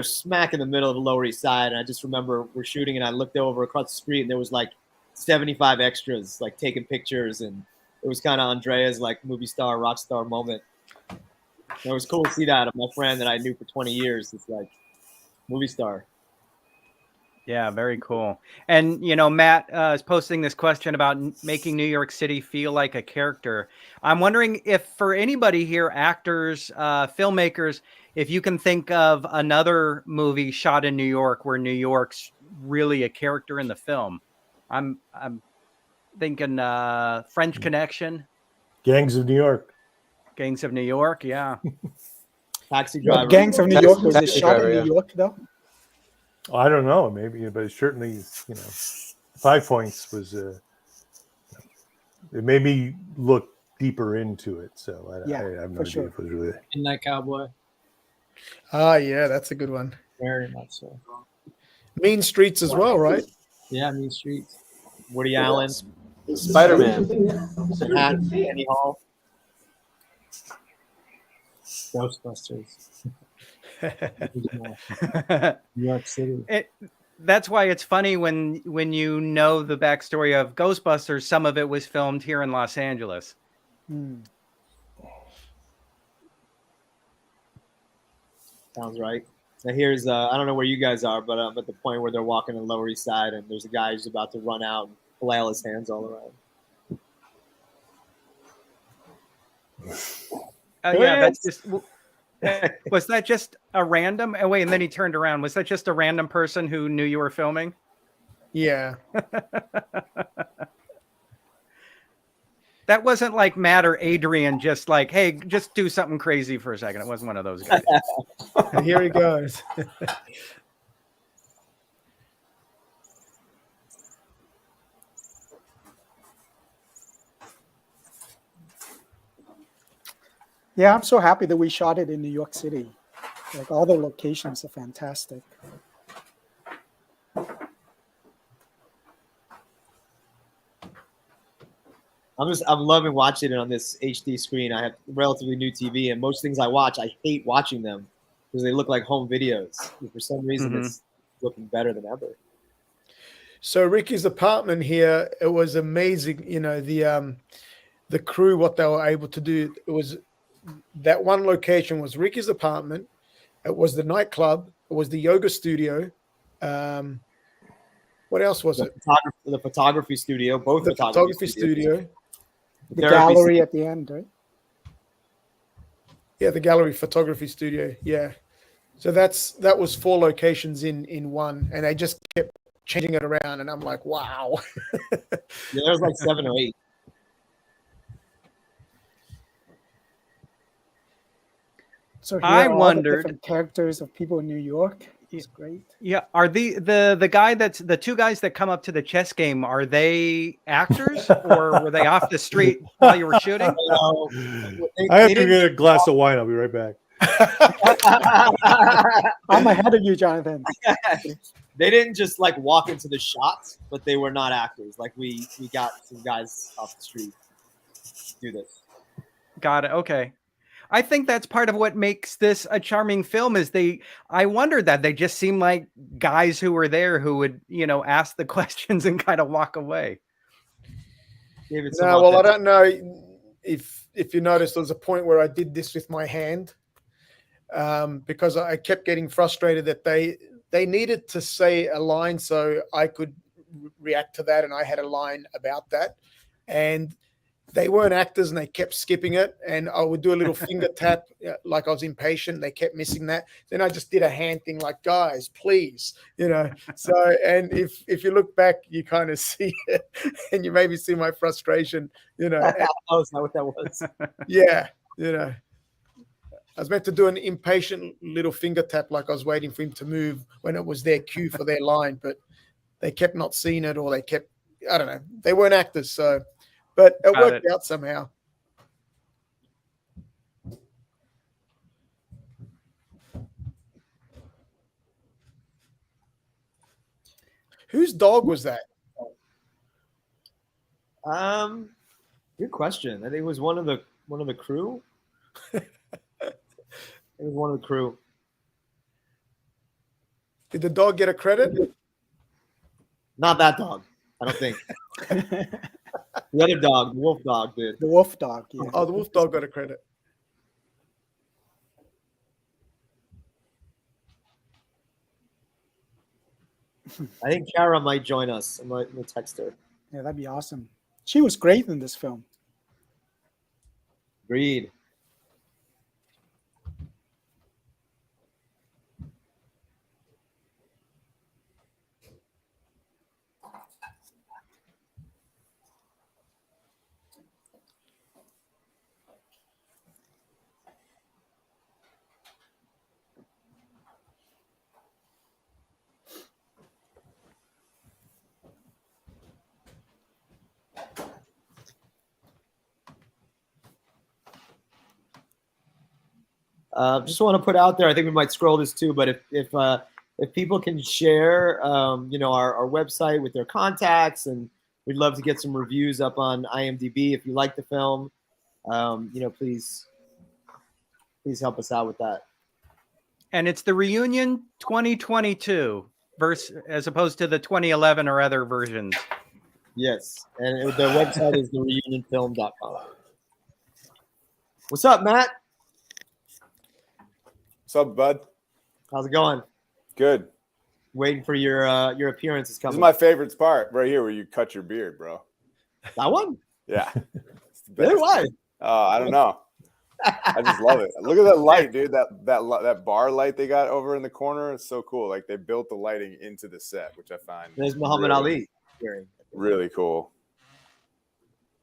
Speaker 3: smack in the middle of the Lower East Side. And I just remember we're shooting, and I looked over across the street, and there was like 75 extras like taking pictures, and it was kind of Andrea's like movie star, rock star moment. And it was cool to see that of my friend that I knew for 20 years. It's like movie star.
Speaker 1: Yeah, very cool. And, Matt is posting this question about making New York City feel like a character. I'm wondering if for anybody here, actors, filmmakers, if you can think of another movie shot in New York where New York's really a character in the film. I'm thinking French Connection.
Speaker 6: Gangs of New York.
Speaker 1: Gangs of New York, yeah.
Speaker 3: Taxi Driver.
Speaker 4: Gangs of New York, was it shot in New York though?
Speaker 6: I don't know, maybe, but certainly, 5 Points was it made me look deeper into it. So I have no idea if it was really
Speaker 5: Midnight Cowboy.
Speaker 2: Yeah, that's a good one.
Speaker 5: Very much so.
Speaker 2: Mean Streets as well, right?
Speaker 5: Yeah, Mean Streets.
Speaker 3: Woody Allen.
Speaker 7: Spider-Man.
Speaker 3: Annie Hall.
Speaker 5: Ghostbusters. New York City.
Speaker 1: That's why it's funny when you know the backstory of Ghostbusters. Some of it was filmed here in Los Angeles.
Speaker 3: Sounds right. Now here's I don't know where you guys are, but I'm at the point where they're walking in the Lower East Side, and there's a guy who's about to run out and flail his hands all around.
Speaker 1: Yeah, that's just. Was that just a random? Oh, wait, and then he turned around. Was that just a random person who knew you were filming?
Speaker 2: Yeah.
Speaker 1: That wasn't like Matt or Adrian just like, hey, just do something crazy for a second. It wasn't one of those guys.
Speaker 2: And here he goes.
Speaker 4: Yeah, I'm so happy that we shot it in New York City. Like all the locations are fantastic.
Speaker 3: I'm loving watching it on this HD screen. I have a relatively new TV, and most things I watch, I hate watching them because they look like home videos. For some reason, it's looking better than ever.
Speaker 2: So Ricky's apartment here, it was amazing. You know, the crew, what they were able to do. It was that one location was Ricky's apartment. It was the nightclub. It was the yoga studio. What else was it?
Speaker 3: The photography studio, both
Speaker 2: The photography studio.
Speaker 4: The gallery at the end, right?
Speaker 2: Yeah, the gallery photography studio. Yeah. So that was 4 locations in one, and they just kept changing it around, and I'm like, wow.
Speaker 3: Yeah, there was like 7 or 8.
Speaker 4: So here
Speaker 1: I
Speaker 4: are all the
Speaker 1: wondered-
Speaker 4: different characters of people in New York. It's great.
Speaker 1: Yeah, are the guy that's the 2 guys that come up to the chess game? Are they actors or were they off the street while you were shooting?
Speaker 6: I have to get a glass of wine. I'll be right back.
Speaker 4: I'm ahead of you, Jonathan.
Speaker 3: They didn't just like walk into the shots, but they were not actors. Like we got some guys off the street do this.
Speaker 1: Got it. Okay. I think that's part of what makes this a charming film is I wondered that they just seem like guys who were there who would, ask the questions and kind of walk away.
Speaker 2: No, well, I don't know if you noticed, there was a point where I did this with my hand because I kept getting frustrated that they needed to say a line so I could react to that, and I had a line about that. And they weren't actors and they kept skipping it. And I would do a little finger tap like I was impatient. They kept missing that. Then I just did a hand thing like, guys, please, So, and if you look back, you kind of see it and you maybe see my frustration,
Speaker 3: Oh, is that what that was?
Speaker 2: Yeah, I was meant to do an impatient little finger tap like I was waiting for him to move when it was their cue for their line, but they kept not seeing it, or they kept, I don't know, they weren't actors, so... But it worked out somehow. Whose dog was that?
Speaker 3: Good question. I think it was one of the crew. It was one of the crew.
Speaker 2: Did the dog get a credit?
Speaker 3: Not that dog, I don't think. The other dog, the wolf dog, did.
Speaker 4: The wolf dog, yeah.
Speaker 2: Oh, the wolf dog got a credit.
Speaker 3: I think Kara might join us. I might text her.
Speaker 4: Yeah, that'd be awesome. She was great in this film.
Speaker 3: Agreed. Just want to put out there, I think we might scroll this too, but if people can share, our website with their contacts, and we'd love to get some reviews up on IMDb. If you like the film, please help us out with that.
Speaker 1: And it's the Reunion 2022 as opposed to the 2011 or other versions.
Speaker 3: Yes, and the website is thereunionfilm.com. What's up, Matt?
Speaker 8: What's up, bud?
Speaker 3: How's it going? Good. Waiting for your appearance is coming.
Speaker 8: This is my favorite part right here, where you cut your beard, bro.
Speaker 3: That one?
Speaker 8: Yeah.
Speaker 3: Really? Why?
Speaker 8: I don't know. I just love it. Look at that light, dude. That bar light they got over in the corner. It's so cool. Like they built the lighting into the set, which I find
Speaker 3: there's Muhammad Ali.
Speaker 8: Really cool.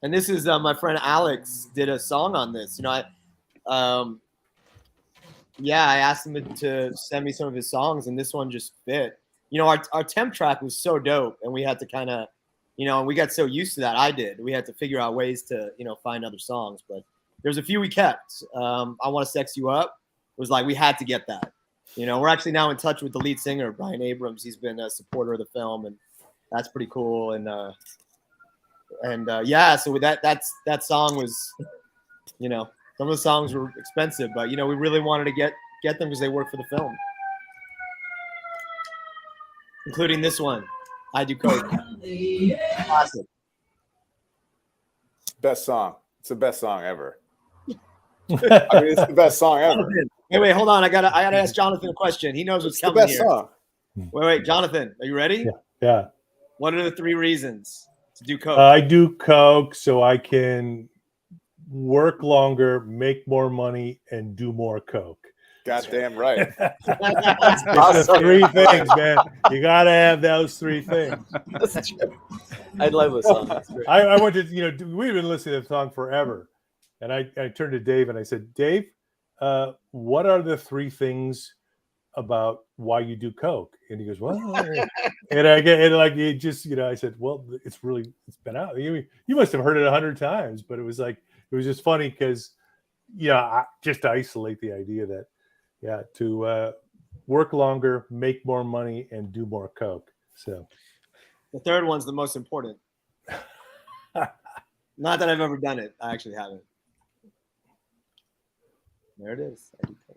Speaker 3: And this is my friend Alex did a song on this. I asked him to send me some of his songs, and this one just fit. Our temp track was so dope, and we had to kind of, and we got so used to that. I did. We had to figure out ways to, find other songs. But there's a few we kept. I Want to Sex You Up was like, we had to get that. You know, we're actually now in touch with the lead singer, Brian Abrams. He's been a supporter of the film, and that's pretty cool. And yeah, so with that song was, you know, some of the songs were expensive, but you know, we really wanted to get them because they work for the film, including this one, "I Do Coke." Classic.
Speaker 8: Best song. It's the best song ever. I mean, it's the best song ever.
Speaker 3: Wait, hold on. I gotta ask Jonathan a question. He knows what's
Speaker 8: It's the
Speaker 3: coming
Speaker 8: best
Speaker 3: here.
Speaker 8: song.
Speaker 3: Wait, Jonathan, are you ready?
Speaker 6: Yeah.
Speaker 3: What are the 3 reasons to do coke?
Speaker 6: I do coke so I can work longer, make more money, and do more coke.
Speaker 8: Goddamn right.
Speaker 6: It's the 3 things, man. You gotta have those 3 things.
Speaker 7: That's true. I love this song. That's great.
Speaker 6: I went to, you know, we've been listening to the song forever, and I turned to Dave and I said, Dave, what are the 3 things about why you do coke? And he goes, well, and I get it, like, it just, you know, I said, well, it's been out. You must have heard it 100 times, but it was just funny because, yeah, just to isolate the idea that, yeah, to work longer, make more money, and do more coke. So
Speaker 3: The 3rd one's the most important. Not that I've ever done it. I actually haven't. There it is. I do coke.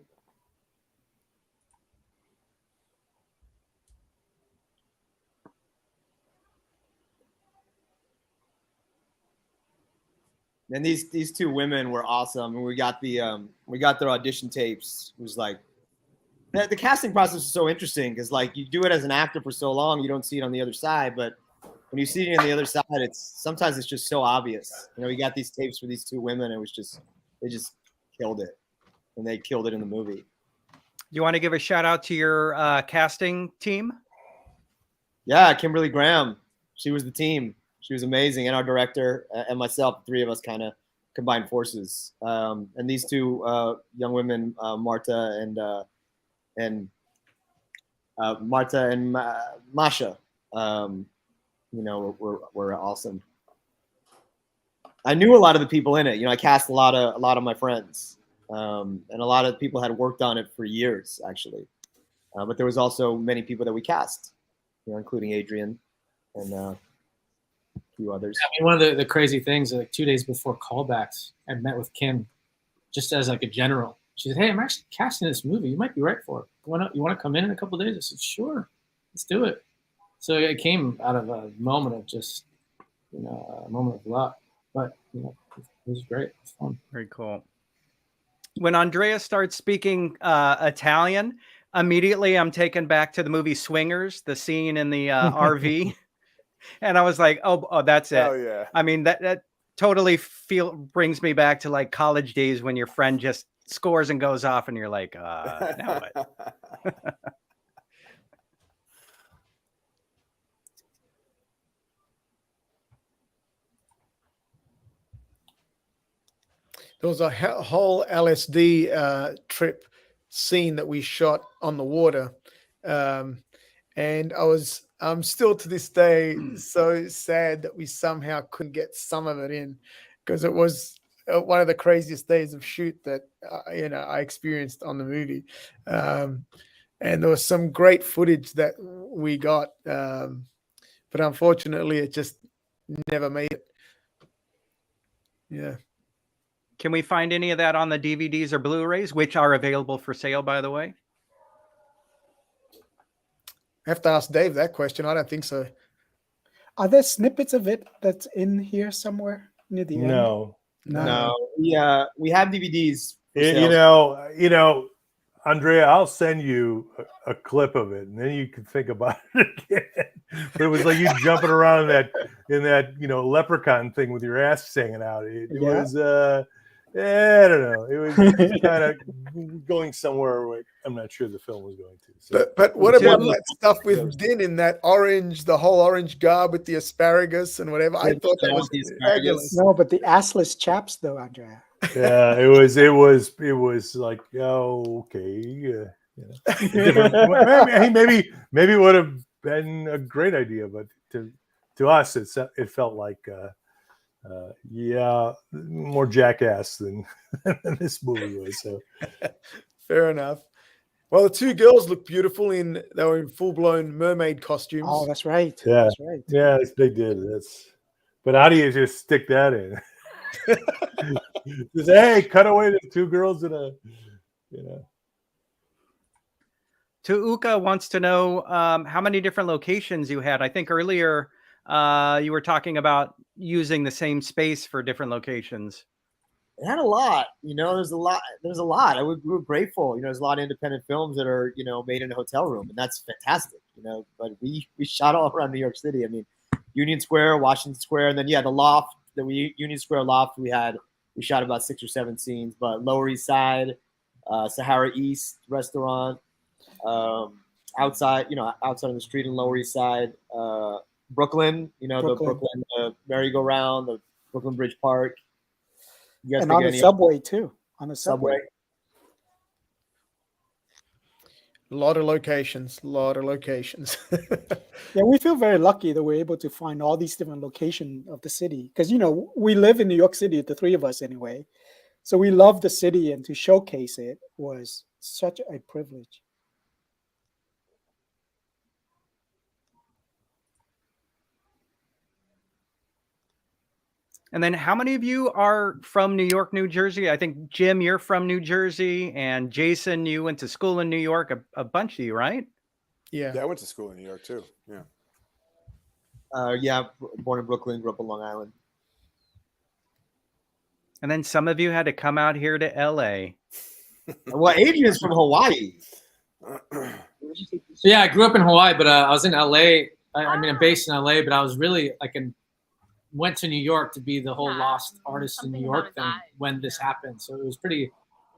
Speaker 3: And these 2 women were awesome, and we got their audition tapes. It was like the casting process is so interesting because, like, you do it as an actor for so long, you don't see it on the other side, but when you see it on the other side, sometimes it's just so obvious. You know, we got these tapes for these 2 women, and they just killed it, and they killed it in the movie.
Speaker 1: You want to give a shout out to your casting team?
Speaker 3: Yeah, Kimberly Graham. She was the team. She was amazing, and our director and myself, the 3 of us, kind of combined forces. And these 2 young women, Marta and Masha, you know, were awesome. I knew a lot of the people in it. You know, I cast a lot of my friends, and a lot of people had worked on it for years, actually. But there was also many people that we cast, you know, including Adrian and a few others.
Speaker 9: I mean, one of the crazy things, like 2 days before callbacks, I met with Kim, just as like a general. She said, "Hey, I'm actually casting this movie. You might be right for it. You want to come in a couple of days?" I said, "Sure, let's do it." So it came out of a moment of just, you know, a moment of luck. But, you know, it was great. It was fun.
Speaker 1: Very cool. When Andrea starts speaking Italian, immediately I'm taken back to the movie Swingers, the scene in the RV. And I was like, oh, that's it.
Speaker 8: Hell yeah.
Speaker 1: I mean, that totally brings me back to like college days when your friend just scores and goes off and you're like, now what?
Speaker 2: There was a whole LSD trip scene that we shot on the water. And I'm still to this day so sad that we somehow couldn't get some of it in, because it was one of the craziest days of shoot that you know, I experienced on the movie. And there was some great footage that we got, but unfortunately it just never made it. Yeah.
Speaker 1: Can we find any of that on the DVDs or Blu-rays, which are available for sale, by the way?
Speaker 2: I have to ask Dave that question. I don't think so.
Speaker 4: Are there snippets of it that's in here somewhere near the end?
Speaker 6: No.
Speaker 3: No, we have DVDs.
Speaker 6: You know, Andrea, I'll send you a clip of it, and then you can think about it again. But it was like you jumping around in that you know, leprechaun thing with your ass hanging out. It was I don't know. It was kind of going somewhere where I'm not sure the film was going to. So.
Speaker 2: But what about that stuff with Din in that the whole orange garb with the asparagus and whatever? I thought that was fabulous.
Speaker 4: No, but the assless chaps, though, Andrea.
Speaker 6: Yeah, it was like, oh, okay. You know, maybe it would have been a great idea, but to us, it felt like. More jackass than this movie was. So
Speaker 2: fair enough. Well, the two girls look beautiful they were in full-blown mermaid costumes.
Speaker 4: Oh, that's right.
Speaker 6: Yeah.
Speaker 4: That's right.
Speaker 6: Yeah, they did. But how do you just stick that in? Just, hey, cut away the two girls in a, you know.
Speaker 1: Tuuka wants to know how many different locations you had. I think earlier you were talking about using the same space for different locations.
Speaker 3: It had a lot, there's a lot. We were grateful. There's a lot of independent films that are, made in a hotel room, and that's fantastic, but we shot all around New York City. I mean, Union Square, Washington Square, and then, the loft Union Square loft, we shot about 6 or 7 scenes, but Lower East Side, Sahara East restaurant, outside on the street in Lower East Side, Brooklyn, the Brooklyn merry-go-round, the Brooklyn Bridge Park.
Speaker 4: And on the subway too. On the subway.
Speaker 2: A lot of locations.
Speaker 4: Yeah, we feel very lucky that we're able to find all these different locations of the city. Because, we live in New York City, the three of us anyway. So we love the city, and to showcase it was such a privilege.
Speaker 1: And then how many of you are from New York, New Jersey? I think, Jim, you're from New Jersey, and Jason, you went to school in New York, a bunch of you, right?
Speaker 2: Yeah.
Speaker 8: Yeah, I went to school in New York too. Yeah.
Speaker 3: Born in Brooklyn, grew up on Long Island.
Speaker 1: And then some of you had to come out here to LA.
Speaker 3: Well, Adrian's from Hawaii.
Speaker 9: Yeah, I grew up in Hawaii, but I was in LA. I'm based in LA, but I was really went to New York to be the whole lost artist in New York thing when this happened. So it was pretty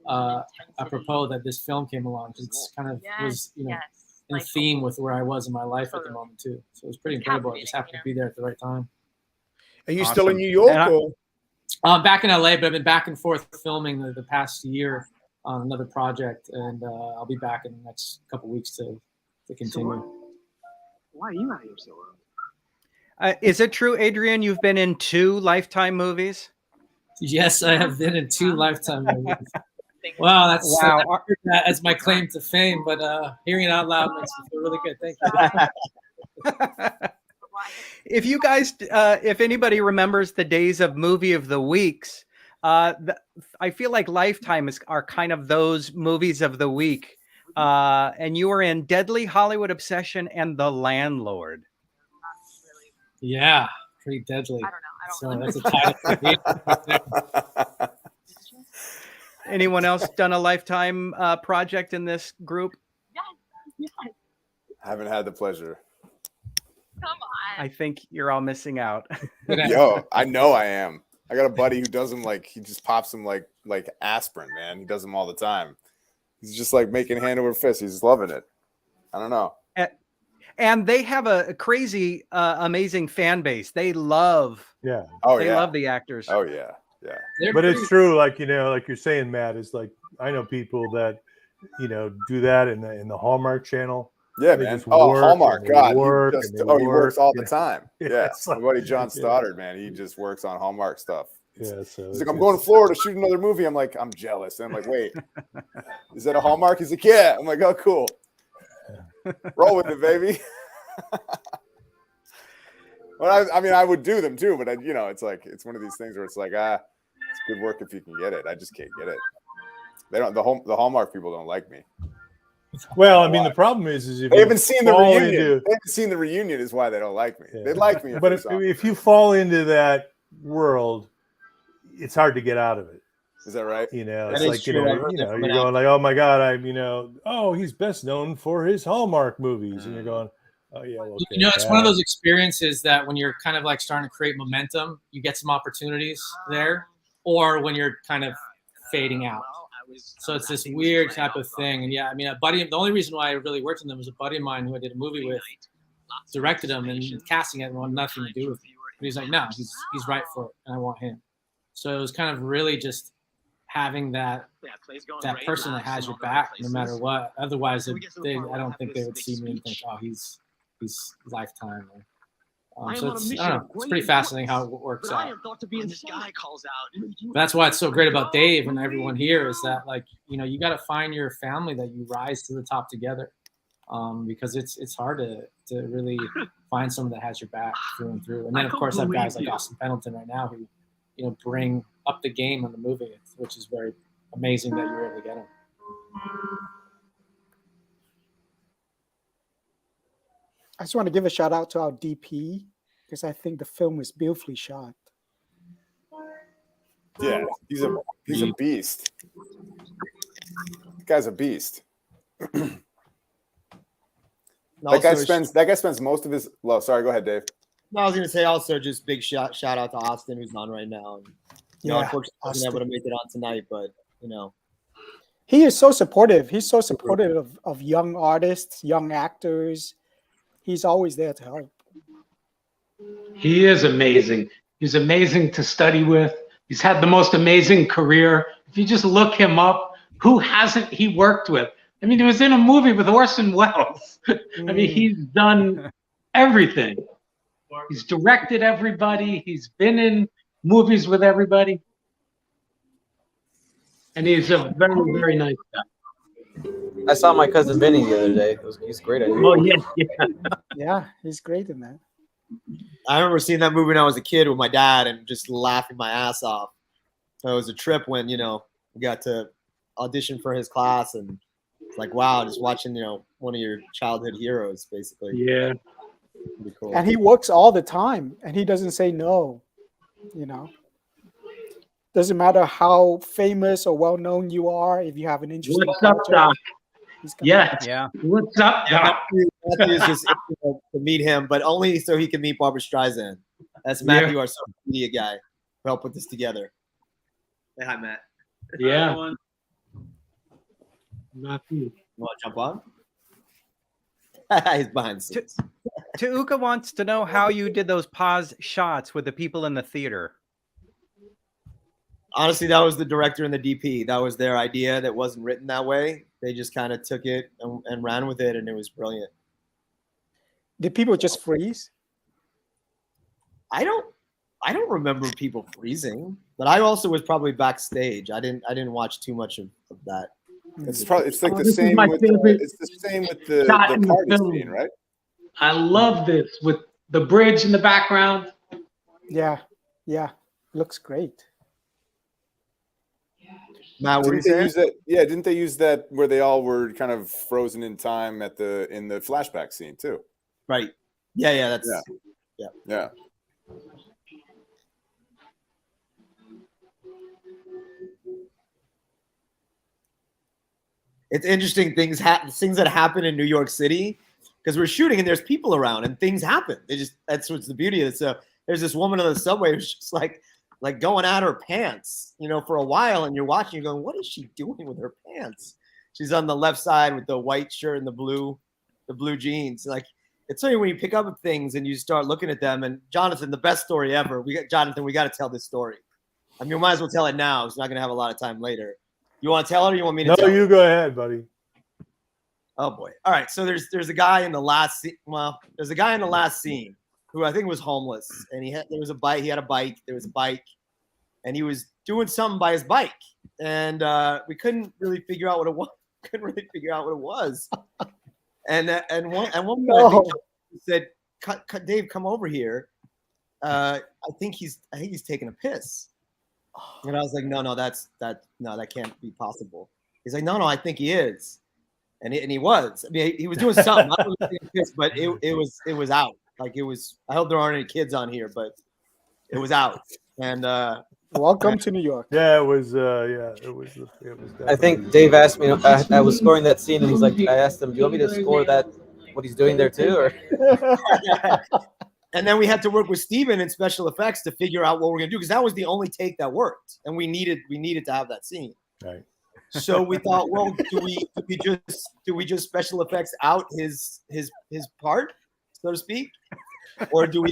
Speaker 9: apropos that this film came along, because it's kind of was in theme with where I was in my life at the moment too. So it was pretty incredible. I just happened to be there at the right time.
Speaker 2: Are you still in New York?
Speaker 9: Or? Back in LA, but I've been back and forth filming the past year on another project, and I'll be back in the next couple weeks to continue.
Speaker 10: Why are you out here so early?
Speaker 1: Is it true, Adrian, you've been in 2 Lifetime movies?
Speaker 9: Yes, I have been in 2 Lifetime movies. Wow, that's my claim to fame, but hearing it out loud makes me feel really good. Thank you.
Speaker 1: If you guys, if anybody remembers the days of movie of the weeks, I feel like Lifetime are kind of those movies of the week. And you were in Deadly Hollywood Obsession and The Landlord.
Speaker 9: Yeah, pretty deadly. I don't know. That's a title.
Speaker 1: Anyone else done a Lifetime project in this group?
Speaker 10: Yes.
Speaker 8: Haven't had the pleasure.
Speaker 10: Come on.
Speaker 1: I think you're all missing out.
Speaker 8: Yo, I know I am. I got a buddy who does them he just pops them like aspirin, man. He does them all the time. He's just making hand over fist. He's loving it. I don't know.
Speaker 1: And they have a crazy, amazing fan base. They love, love the actors.
Speaker 8: Oh yeah, yeah.
Speaker 6: But it's true, like you're saying, Matt. Is I know people that do that in the Hallmark Channel.
Speaker 8: Yeah, man. Hallmark. God, he works all the time. Yeah, my buddy John Stoddard, man. He just works on Hallmark stuff.
Speaker 6: Yeah, so
Speaker 8: he's I'm going to Florida to shoot another movie. I'm I'm jealous. And I'm wait, is that a Hallmark? He's yeah. I'm oh, cool. Roll with it, baby. Well, I would do them too, but it's it's one of these things where it's it's good work if you can get it. I just can't get it. They don't. The Hallmark people don't like me.
Speaker 6: Well, I mean, the problem is if
Speaker 8: they haven't seen the reunion. They haven't seen the reunion is why they don't like me. Yeah. They like me,
Speaker 6: but if you fall into that world, it's hard to get out of it.
Speaker 8: Is that right?
Speaker 6: It's you're going oh my God, oh, he's best known for his Hallmark movies, and you're going, oh yeah, okay,
Speaker 9: it's one of those experiences that when you're kind of starting to create momentum, you get some opportunities there, or when you're kind of fading out. So it's this weird type of thing. And yeah, I mean, the only reason why I really worked with him was a buddy of mine who I did a movie with, directed him, and casting it wanted nothing to do with me. But he's no, he's right for it, and I want him. So it was kind of really just having that person that has your back no matter what. Otherwise, I don't think they would see me and think, oh, he's Lifetime. So it's, I don't know, it's pretty fascinating how it works out. That's why it's so great about Dave and everyone here is that, like, you know, you got to find your family that you rise to the top together, because it's hard to really find someone that has your back through and through. And then of course I have guys like Austin Pendleton right now who, you know, bring up the game on the movie, which is very amazing that you're able to get them.
Speaker 4: I just want to give a shout out to our DP because I think the film is beautifully shot.
Speaker 8: Yeah, he's a beast. The guy's a beast. That guy spends most of his. Well, sorry, go ahead, Dave.
Speaker 3: No, I was gonna say also just big shout out to Austin, who's on right now. And, you know, unfortunately, I wasn't able to make it on tonight, but you know,
Speaker 4: he is so supportive. He's so supportive of young artists, young actors. He's always there to help.
Speaker 11: He is amazing. He's amazing to study with. He's had the most amazing career. If you just look him up, who hasn't he worked with? I mean, he was in a movie with Orson Welles. I mean, he's done everything. He's directed everybody. He's been in movies with everybody. And he's a very, very nice guy.
Speaker 7: I saw my cousin Vinny the other day. He's great at it.
Speaker 11: Oh, yeah.
Speaker 4: Yeah, he's great in that.
Speaker 3: I remember seeing that movie when I was a kid with my dad and just laughing my ass off. So it was a trip when, you know, we got to audition for his class, and it's like, wow, just watching, you know, one of your childhood heroes, basically.
Speaker 11: Yeah.
Speaker 3: Pretty cool.
Speaker 4: And he works all the time, and he doesn't say no, you know. Doesn't matter how famous or well-known you are, if you have an interesting
Speaker 11: What's up, Doc?
Speaker 1: Yeah.
Speaker 11: What's up, Doc?
Speaker 3: Matthew is just to meet him, but only so he can meet Barbara Streisand. That's Matthew, our social media guy, who helped put this together. Say hi, Matt.
Speaker 11: Yeah. Matthew.
Speaker 3: You want to jump on? He's behind the scenes.
Speaker 1: Tuuka wants to know how you did those pause shots with the people in the theater.
Speaker 3: Honestly, that was the director and the DP. That was their idea. That wasn't written that way. They just kind of took it and ran with it, and it was brilliant.
Speaker 4: Did people just freeze?
Speaker 3: I don't remember people freezing, but I also was probably backstage. I didn't watch too much of that.
Speaker 8: It's like the same with the party scene, right?
Speaker 11: I love this with the bridge in the background.
Speaker 4: Yeah, looks great.
Speaker 3: Matt, what
Speaker 8: didn't they use that where they all were kind of frozen in time in the flashback scene too?
Speaker 3: Right. Yeah.
Speaker 8: Yeah.
Speaker 3: It's interesting things that happen in New York City because we're shooting and there's people around and things happen. That's what's the beauty of it. So there's this woman on the subway who's just like going out her pants, you know, for a while, and you're watching, you're going, what is she doing with her pants? She's on the left side with the white shirt and the blue jeans. Like, it's funny when you pick up things and you start looking at them. And Jonathan, the best story ever. We got to tell this story. I mean, we might as well tell it now. It's not going to have a lot of time later. You want to tell it, or you want me to tell it?
Speaker 6: No, you go ahead, buddy.
Speaker 3: Oh boy. All right. So there's a guy in the last scene. Well, there's a guy in the last scene who I think was homeless, and there was a bike. He had a bike. There was a bike, and he was doing something by his bike, and we couldn't really figure out what it was. And one point, I think he said, Dave, come over here. I think he's taking a piss. And I was like, no, that can't be possible. He's like, no, I think he is. And he was. I mean, he was doing something. I don't know if he was taking a piss, but it was out. Like, it was. I hope there aren't any kids on here, but it was out. And
Speaker 4: welcome to New York.
Speaker 6: Yeah, it was. It was.
Speaker 7: I think Dave asked me. I was scoring that scene, and he's like, I asked him, "Do you want me to score that? What he's doing there too?" Or
Speaker 3: and then we had to work with Steven in special effects to figure out what we're gonna do, because that was the only take that worked, and we needed to have that scene.
Speaker 6: Right.
Speaker 3: So we thought, well, do we just special effects out his part, so to speak, or do we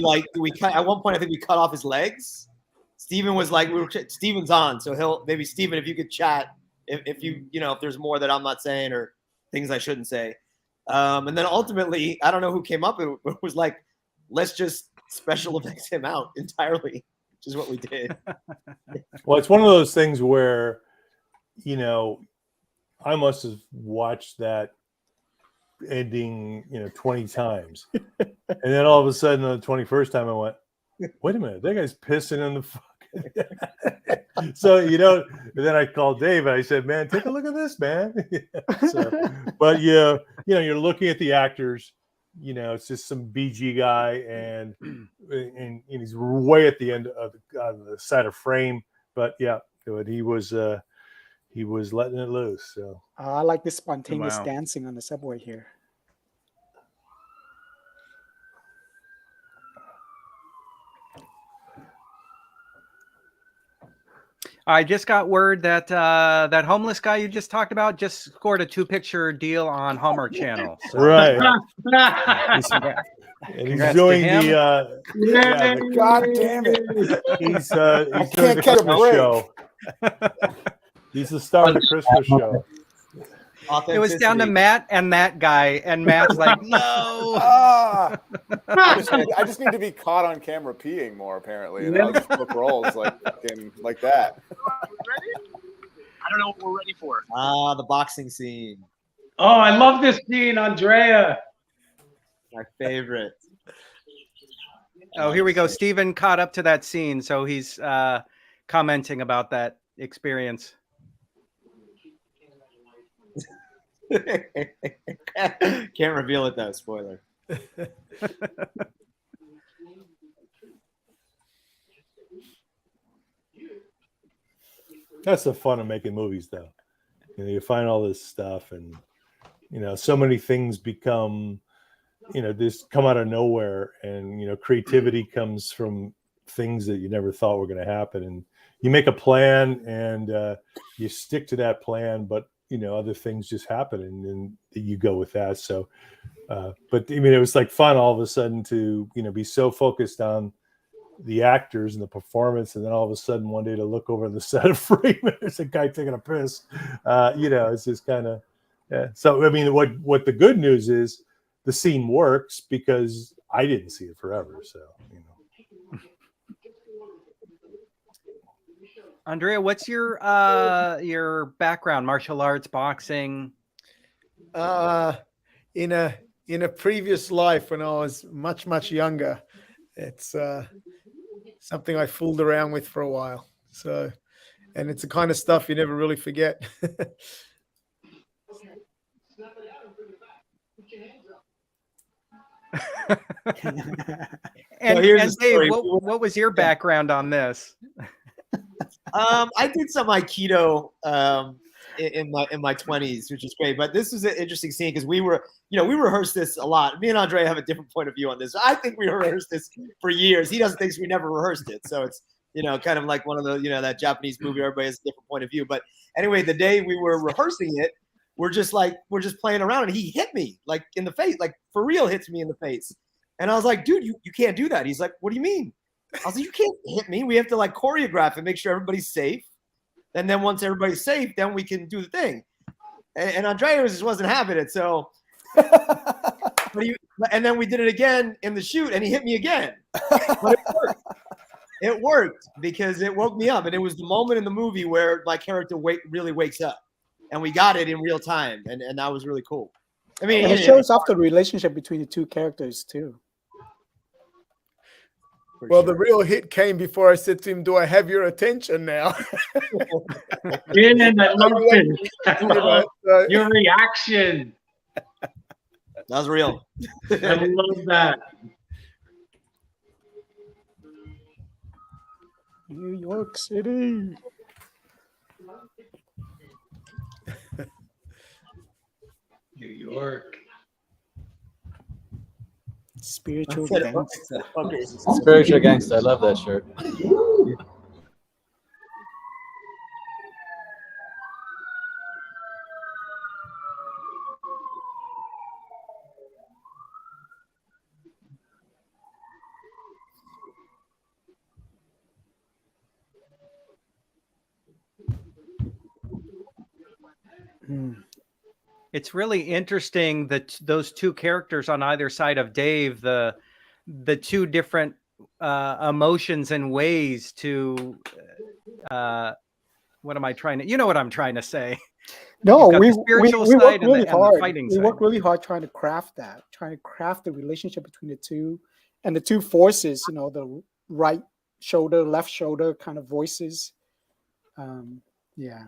Speaker 3: cut? At one point, I think we cut off his legs. Steven was like, Steven's on, so maybe Steven, if you could chat, if if there's more that I'm not saying or things I shouldn't say, and then ultimately, I don't know who came up. It was like, let's just special effects him out entirely, which is what we did.
Speaker 6: Well, it's one of those things where, you know, I must have watched that ending, 20 times. And then all of a sudden on the 21st time I went, wait a minute, that guy's pissing in the fucking so and then I called Dave and I said, man, take a look at this, man. But you're looking at the actors, it's just some BG guy and he's way at the end of the side of frame. But yeah, he was letting it loose. So
Speaker 4: I like this spontaneous
Speaker 1: Wow.
Speaker 4: dancing on the subway here.
Speaker 1: I just got word that that homeless guy you just talked about just scored a 2-picture deal on Hallmark Channel. So,
Speaker 6: right.
Speaker 1: yeah.
Speaker 6: And he's
Speaker 1: Congrats to
Speaker 6: doing
Speaker 1: him.
Speaker 2: God damn it.
Speaker 6: He's
Speaker 2: I
Speaker 6: doing the
Speaker 2: can't catch a
Speaker 6: Christmas
Speaker 2: break.
Speaker 6: show. He's the star of the Christmas show.
Speaker 1: It was down to Matt and that guy, and Matt's like, no.
Speaker 8: Ah! I just need to be caught on camera peeing more, apparently, and I'll just book roles like that.
Speaker 10: Ready? I don't know what we're ready for.
Speaker 3: The boxing scene.
Speaker 11: Oh, I love this scene, Andrea.
Speaker 3: My favorite.
Speaker 1: Oh, here we go. Steven caught up to that scene, so he's commenting about that experience.
Speaker 3: Can't reveal it though. Spoiler.
Speaker 6: That's the fun of making movies, though. You find all this stuff, and so many things become, just come out of nowhere, and creativity comes from things that you never thought were going to happen, and you make a plan, and you stick to that plan, but other things just happen, and then you go with that. So, but it was like fun all of a sudden to be so focused on the actors and the performance, and then all of a sudden one day to look over the set of frame and there's a guy taking a piss. It's just kind of so what the good news is, the scene works because I didn't see it forever. So
Speaker 1: Andrea, what's your background? Martial arts, boxing?
Speaker 2: In a previous life when I was much younger, it's something I fooled around with for a while. So, and it's the kind of stuff you never really forget.
Speaker 1: And
Speaker 3: here's the
Speaker 1: Dave,
Speaker 3: story.
Speaker 1: what was your background on this?
Speaker 3: I did some Aikido in my 20s, which is great. But this was an interesting scene because we rehearsed this a lot. Me and Andre have a different point of view on this. I think we rehearsed this for years. He doesn't think we never rehearsed it. So it's kind of like one of the that Japanese movie. Everybody has a different point of view. But anyway, the day we were rehearsing it, we're just playing around, and he hit me like in the face, like for real, hits me in the face. And I was like, dude, you can't do that. He's like, what do you mean? I was like, you can't hit me. We have to choreograph and make sure everybody's safe. And then once everybody's safe, then we can do the thing. And Andrea just wasn't having it. So, and then we did it again in the shoot, and he hit me again. But it worked. It worked because it woke me up. And it was the moment in the movie where my character really wakes up. And we got it in real time. And that was really cool. I mean,
Speaker 4: and it shows off the relationship between the two characters too.
Speaker 2: Well, the real hit came before I said to him, "Do I have your attention now?"
Speaker 11: Yeah, I love it. I love your reaction.
Speaker 3: That was real.
Speaker 11: I love that.
Speaker 4: New York City.
Speaker 11: New York.
Speaker 4: Spiritual gangster.
Speaker 7: Spiritual gangster. I love that shirt.
Speaker 1: It's really interesting that those two characters on either side of Dave, the the two different emotions and ways to what am I trying to, you know what I'm trying to say.
Speaker 4: No,
Speaker 1: You've got
Speaker 4: we
Speaker 1: the spiritual
Speaker 4: we
Speaker 1: side
Speaker 4: work
Speaker 1: and
Speaker 4: really
Speaker 1: the
Speaker 4: hard.
Speaker 1: fighting
Speaker 4: We
Speaker 1: side.
Speaker 4: work really hard trying to craft that, trying to craft the relationship between the two, and the two forces. You know, the right shoulder, left shoulder kind of voices. Yeah.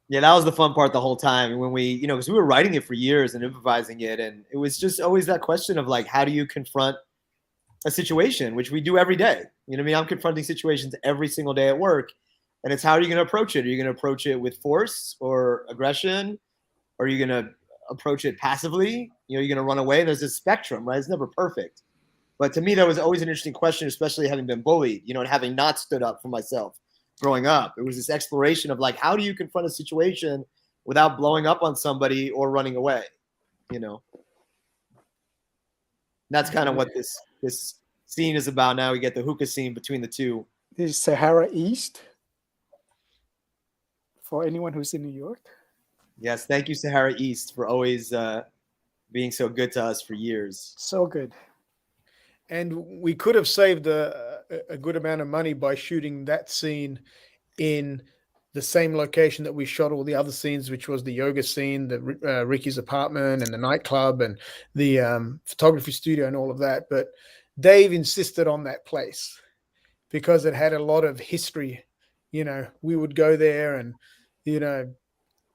Speaker 3: Yeah, that was the fun part the whole time when we, you know, because we were writing it for years and improvising it, and it was just always that question of like, how do you confront a situation, which we do every day? You know what I mean? I'm confronting situations every single day at work, and it's how are you going to approach it? Are you going to approach it with force or aggression? Or are you going to approach it passively? You know, you're going to run away. There's this spectrum, right? It's never perfect. But to me, that was always an interesting question, especially having been bullied, you know, and having not stood up for myself growing up. It was this exploration of like, how do you confront a situation without blowing up on somebody or running away? You know, and that's kind of what this scene is about. Now we get the hookah scene between the two.
Speaker 4: This is Sahara East. For anyone who's in New York.
Speaker 3: Yes, thank you, Sahara East, for always being so good to us for years.
Speaker 4: So good.
Speaker 2: And we could have saved a good amount of money by shooting that scene in the same location that we shot all the other scenes, which was the yoga scene, the Ricky's apartment and the nightclub and the photography studio and all of that. But Dave insisted on that place because it had a lot of history. You know, we would go there and, you know,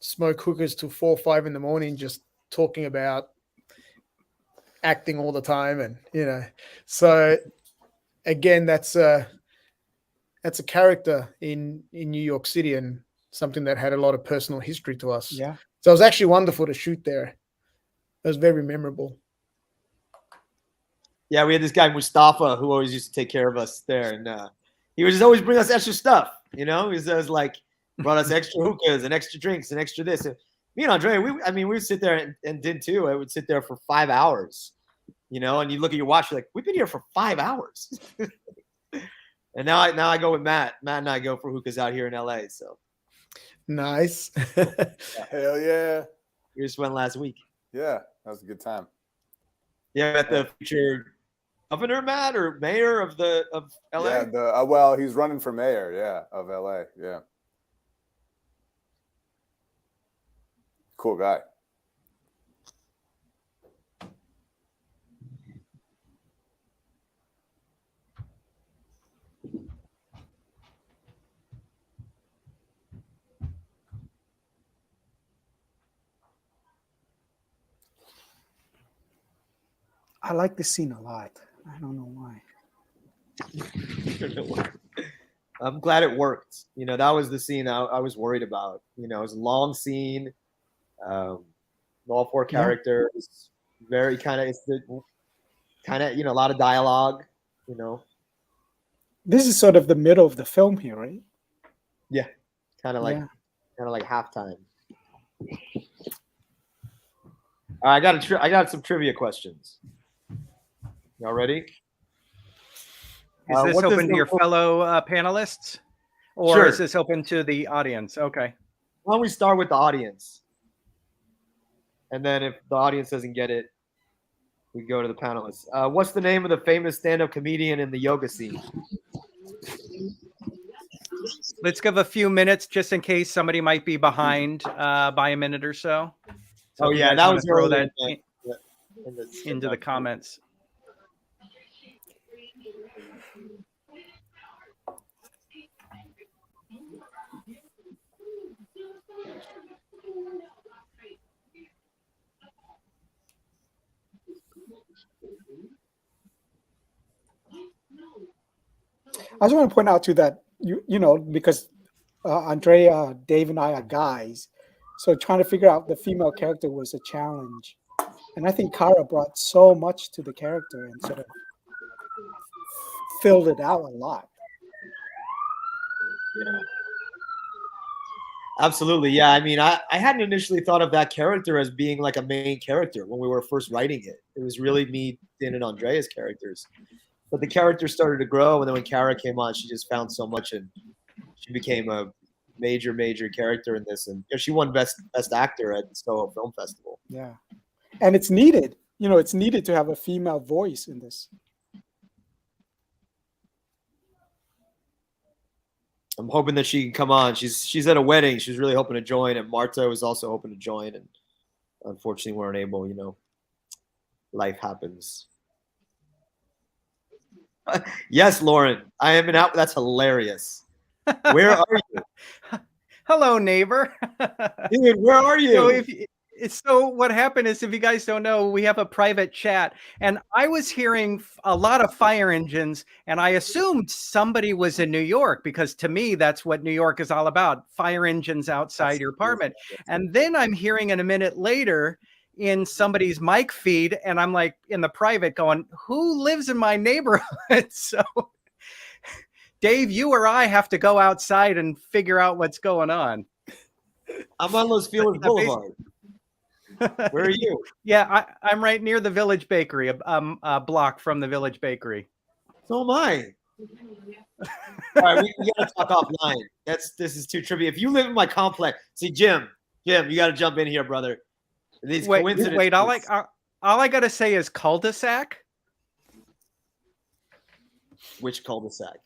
Speaker 2: smoke hookahs till 4 or 5 in the morning, just talking about acting all the time. And, you know, so again, that's a character in New York City and something that had a lot of personal history to us.
Speaker 4: Yeah.
Speaker 2: So it was actually wonderful to shoot there. It was very memorable.
Speaker 3: Yeah, we had this guy Mustafa who always used to take care of us there, and he would just always bring us extra stuff. You know, he was like brought us extra hookahs and extra drinks and extra this. And me and Andre, we would sit there and did too. I would sit there for 5 hours, you know, and you look at your watch, you're like, we've been here for 5 hours. And now I go with Matt. Matt and I go for hookahs out here in LA. So
Speaker 2: nice.
Speaker 8: Hell yeah.
Speaker 3: We just went last week.
Speaker 8: Yeah, that was a good time.
Speaker 3: Yeah, at the future governor, Matt, or mayor of LA.
Speaker 8: Yeah, well, he's running for mayor, yeah, of LA. Yeah. Cool guy.
Speaker 4: I like this scene a lot. I don't know why.
Speaker 3: I'm glad it worked. You know, that was the scene I was worried about. You know, it was a long scene. All 4 characters, very kind of, you know, a lot of dialogue, you know.
Speaker 4: This is sort of the middle of the film here, right?
Speaker 3: Yeah, kind of like halftime. All right, I got some trivia questions. Y'all ready?
Speaker 1: Is this open to your fellow panelists, or
Speaker 3: Sure.
Speaker 1: is this open to the audience? Okay.
Speaker 3: Why don't we start with the audience, and then if the audience doesn't get it, we go to the panelists. What's the name of the famous stand-up comedian in the yoga scene?
Speaker 1: Let's give a few minutes just in case somebody might be behind by a minute or so.
Speaker 3: Oh yeah, that was
Speaker 1: throw
Speaker 3: early
Speaker 1: that into the comments.
Speaker 4: I just want to point out too that you know, because Andrea, Dave, and I are guys, so trying to figure out the female character was a challenge, and I think Kara brought so much to the character and sort of filled it out a lot.
Speaker 3: Yeah. Absolutely, yeah. I mean, I hadn't initially thought of that character as being like a main character when we were first writing it. It was really me, Dan, and Andrea's characters. But the character started to grow, and then when Kara came on, she just found so much, and she became a major character in this. And she won best actor at the Soho Film Festival.
Speaker 4: Yeah, and it's needed. you know, it's needed to have a female voice in this.
Speaker 3: I'm hoping that she can come on. She's at a wedding. She's really hoping to join, and Marta was also hoping to join, and unfortunately weren't able. You know, life happens. Yes, Lauren, I am an out. That's hilarious. Where are you?
Speaker 1: Hello, neighbor.
Speaker 3: Dude, where are you?
Speaker 1: So what happened is, if you guys don't know, we have a private chat, and I was hearing a lot of fire engines, and I assumed somebody was in New York, because to me, that's what New York is all about, fire engines outside your apartment. And then I'm hearing a minute later in somebody's mic feed, and I'm like in the private going, who lives in my neighborhood? So Dave, you or I have to go outside and figure out what's going on.
Speaker 3: I'm on Los Feliz Boulevard. Where are you?
Speaker 1: Yeah, I'm right near the Village Bakery, a block from the Village Bakery.
Speaker 3: So am I. All right, we gotta talk offline. This is too trivial. If you live in my complex, see Jim, you gotta jump in here, brother. These coincidences.
Speaker 1: Wait, all I gotta say is cul-de-sac.
Speaker 3: Which cul-de-sac?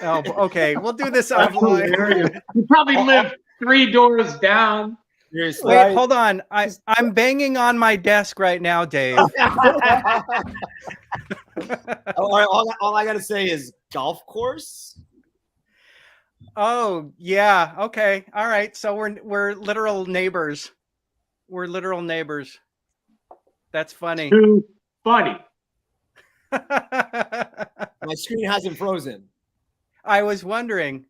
Speaker 1: Oh, okay. We'll do this offline.
Speaker 11: You probably live 3 doors down.
Speaker 3: Seriously.
Speaker 1: Wait, hold on. I'm banging on my desk right now, Dave.
Speaker 3: All I gotta say is golf course.
Speaker 1: Oh yeah. Okay. All right. So we're literal neighbors. We're literal neighbors. That's funny.
Speaker 11: Too funny.
Speaker 3: My screen hasn't frozen.
Speaker 1: I was wondering.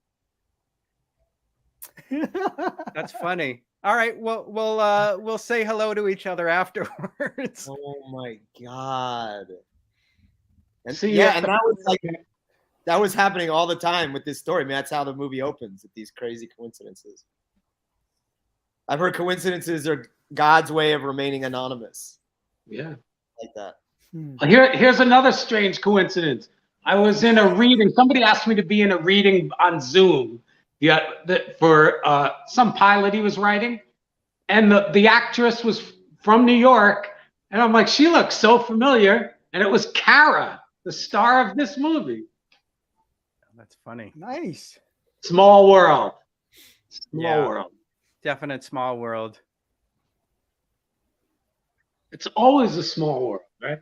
Speaker 1: That's funny. All right, we'll say hello to each other afterwards.
Speaker 3: Oh my god! And
Speaker 11: See,
Speaker 3: and that was happening all the time with this story. I mean, that's how the movie opens, with these crazy coincidences. I've heard coincidences are God's way of remaining anonymous.
Speaker 11: Yeah,
Speaker 3: like that.
Speaker 11: Here's another strange coincidence. I was in a reading. Somebody asked me to be in a reading on Zoom. For some pilot he was writing, and the actress was from New York, and I'm like, she looks so familiar, and it was Kara, the star of this movie.
Speaker 1: That's funny.
Speaker 4: Nice.
Speaker 11: Small world. Small world.
Speaker 1: Definite small world.
Speaker 11: It's always a small world, right?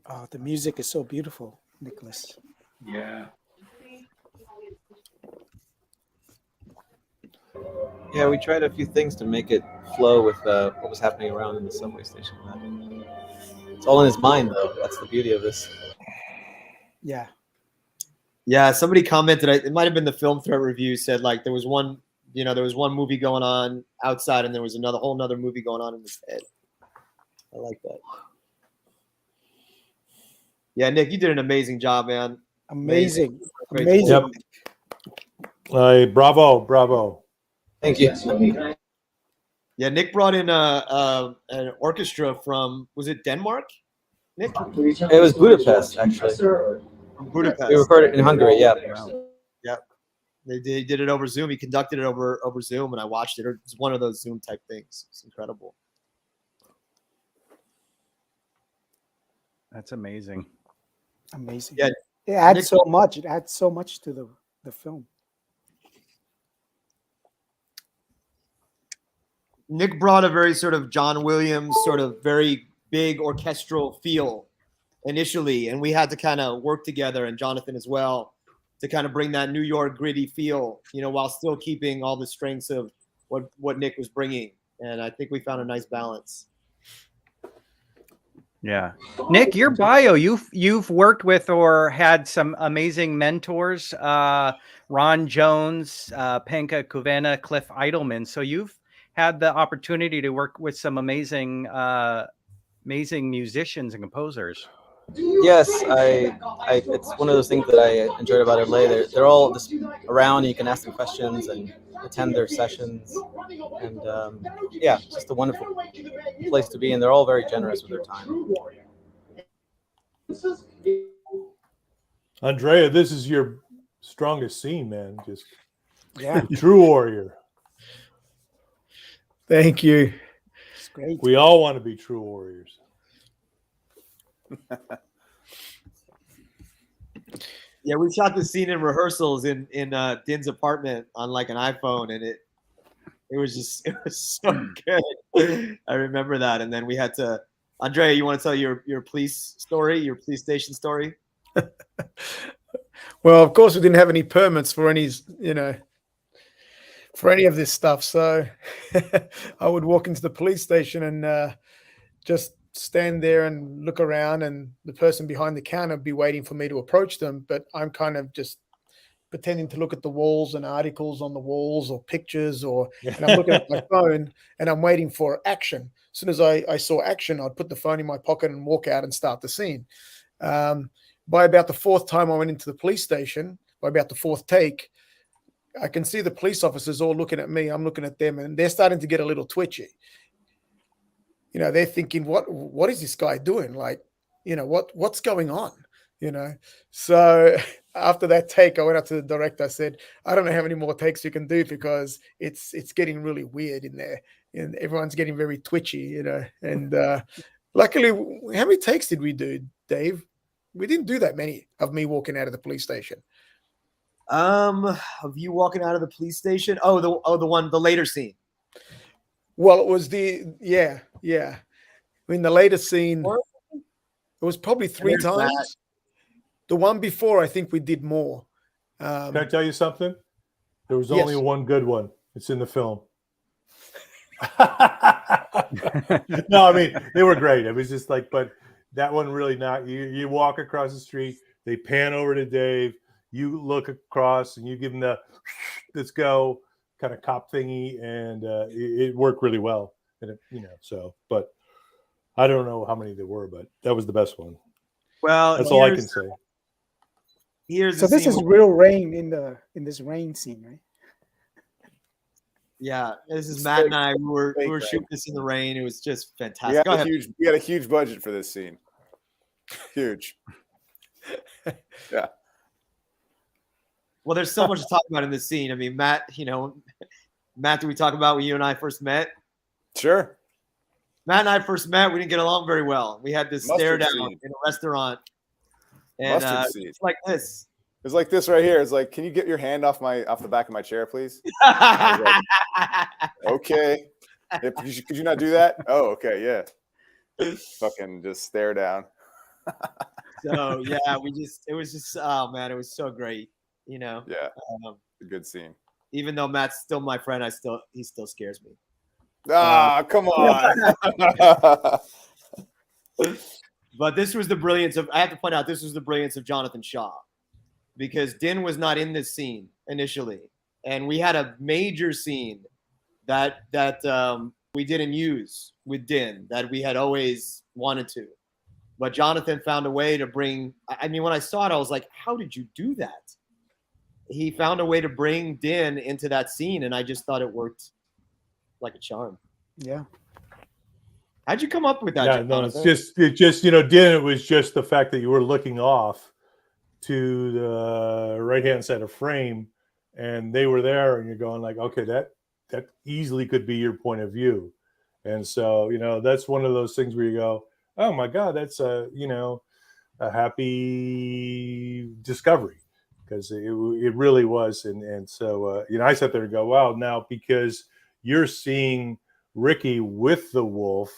Speaker 4: Oh, the music is so beautiful, Nicholas.
Speaker 11: Yeah.
Speaker 7: Yeah, we tried a few things to make it flow with what was happening around in the subway station. It's all in his mind, though. That's the beauty of this.
Speaker 4: Yeah.
Speaker 3: Yeah, somebody commented. It might have been the Film Threat review. Said like there was one movie going on outside, and there was whole another movie going on in his head. I like that. Yeah, Nick, you did an amazing job, man.
Speaker 4: Amazing.
Speaker 6: Yep. Bravo.
Speaker 7: Thank you.
Speaker 3: Yeah, Nick brought in an orchestra from, was it Denmark? Nick?
Speaker 7: It was Budapest, actually.
Speaker 3: From Budapest.
Speaker 7: We recorded in Hungary, yeah.
Speaker 3: Yeah. They did it over Zoom. He conducted it over Zoom, and I watched it. It's one of those Zoom type things. It's incredible.
Speaker 1: That's amazing.
Speaker 4: Amazing.
Speaker 3: Yeah,
Speaker 4: it adds
Speaker 3: Nick,
Speaker 4: so much. It adds so much to the film.
Speaker 3: Nick brought a very sort of John Williams, sort of very big orchestral feel initially, and we had to kind of work together, and Jonathan as well, to kind of bring that New York gritty feel, you know, while still keeping all the strengths of what Nick was bringing. And I think we found a nice balance.
Speaker 1: Yeah. Nick, your bio, you've worked with or had some amazing mentors, Ron Jones, Penka Kuvena, Cliff Idleman. So you've had the opportunity to work with some amazing musicians and composers.
Speaker 7: Yes, I it's one of those things that I enjoyed about LA. They're all just around, and you can ask them questions and attend their sessions, and yeah, it's just a wonderful place to be, and they're all very generous with their time.
Speaker 6: Andrea, this is your strongest scene, man. Just
Speaker 4: Yeah,
Speaker 6: true warrior.
Speaker 2: Thank you.
Speaker 4: it's great.
Speaker 6: We all want to be true warriors.
Speaker 3: Yeah, we shot the scene in rehearsals in Din's apartment on like an iPhone, and it was so good. I remember that, and then we had to. Andrea, you want to tell your police story, your police station story?
Speaker 2: Well, of course, we didn't have any permits for any, for any of this stuff. So I would walk into the police station and just stand there and look around, and the person behind the counter would be waiting for me to approach them. But I'm kind of just pretending to look at the walls and articles on the walls or pictures, and I'm looking at my phone and I'm waiting for action. As soon as I saw action, I'd put the phone in my pocket and walk out and start the scene. By about the fourth time I went into the police station, by about the fourth take, I can see the police officers all looking at me. I'm looking at them, and they're starting to get a little twitchy. You know, they're thinking, what is this guy doing? Like, what's going on? So after that take, I went up to the director. I said, I don't know how many more takes you can do, because it's getting really weird in there, and everyone's getting very twitchy, and luckily, how many takes did we do, Dave? We didn't do that many of me walking out of the police station.
Speaker 3: Of you walking out of the police station? Oh, the later scene.
Speaker 2: Well, it was yeah. I mean, the later scene, it was probably 3 times. That. The one before, I think we did more.
Speaker 6: Can I tell you something? There was only one good one. It's in the film. No, I mean, they were great. It was just like, but that one really not. You walk across the street, they pan over to Dave, you look across, and you give them the let's go kind of cop thingy, and it worked really well. And but I don't know how many there were, but that was the best one.
Speaker 3: Well,
Speaker 6: that's all I can say.
Speaker 4: So this is real rain in this rain scene, right?
Speaker 3: Yeah, this is Matt and I. We were shooting this in the rain. It was just fantastic.
Speaker 8: We had a huge budget for this scene. Huge. Yeah.
Speaker 3: Well, there's so much to talk about in this scene. I mean, Matt, did we talk about when you and I first met?
Speaker 8: Sure.
Speaker 3: Matt and I first met. We didn't get along very well. We had this stare down in a restaurant. And it's like this.
Speaker 8: It's like this right here. It's like, can you get your hand off the back of my chair, please? Like, okay. Could you not do that? Oh, okay, yeah. Fucking just stare down.
Speaker 3: So yeah, it was just oh man, it was so great. Yeah.
Speaker 8: A good scene.
Speaker 3: Even though Matt's still my friend, he still scares me.
Speaker 8: Come on.
Speaker 3: But this was the brilliance of, I have to point out, this was the brilliance of Jonathan Shaw, because Din was not in this scene initially. And we had a major scene that we didn't use with Din that we had always wanted to. But Jonathan found a way to bring, I mean, when I saw it, I was like, how did you do that? He found a way to bring Din into that scene, and I just thought it worked like a charm.
Speaker 4: Yeah.
Speaker 3: How'd you come up with that?
Speaker 6: Yeah, no, it's just Din, it was just the fact that you were looking off to the right-hand side of frame and they were there, and you're going like, okay, that easily could be your point of view. And so, that's one of those things where you go, oh my God, that's a happy discovery, because it really was. And so, I sat there and go, wow, now because you're seeing Ricky with the wolf,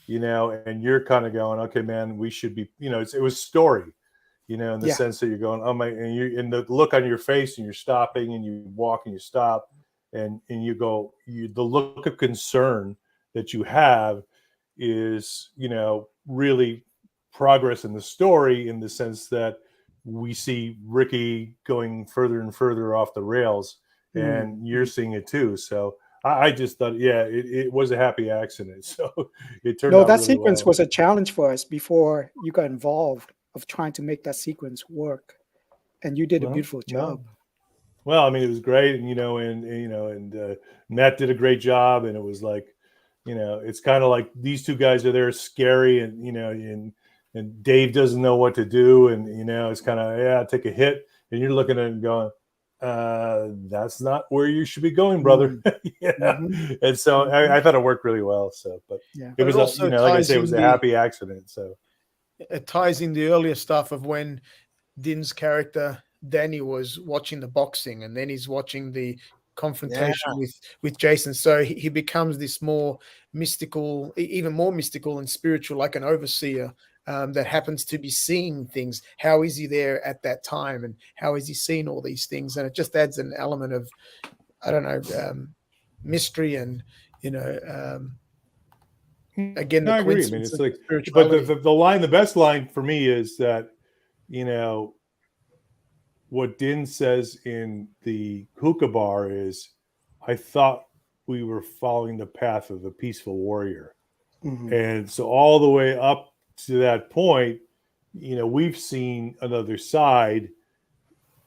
Speaker 6: and you're kind of going, okay, man, we should be, it was story, in the sense that you're going, oh my, and you, and the look on your face, and you're stopping, and you walk, and you stop, and you go, the look of concern that you have is, really progress in the story, in the sense that we see Ricky going further and further off the rails, and you're seeing it too. So I just thought, it was a happy accident. So it turned out
Speaker 4: that
Speaker 6: really
Speaker 4: sequence
Speaker 6: well.
Speaker 4: was a challenge for us before you got involved, of trying to make that sequence work, and you did a beautiful job.
Speaker 6: Well, I mean, it was great, and Matt did a great job, and it was like, it's kind of like these two guys are there, scary, and Dave doesn't know what to do, and it's kind of take a hit, and you're looking at it and going, that's not where you should be going, brother. And so I thought it worked really well. So, but it was also, like I say, it was a happy accident. So
Speaker 2: it ties in the earlier stuff of when Din's character Danny was watching the boxing, and then he's watching the confrontation with Jason. So he becomes this more mystical, even more mystical and spiritual, like an overseer that happens to be seeing things. How is he there at that time, and how is he seeing all these things? And it just adds an element of, I don't know, mystery, and again, the
Speaker 6: I agree. I mean, it's like, but the best line for me is that, what Din says in the hookah bar is, I thought we were following the path of the peaceful warrior. And so all the way up to that point, we've seen another side,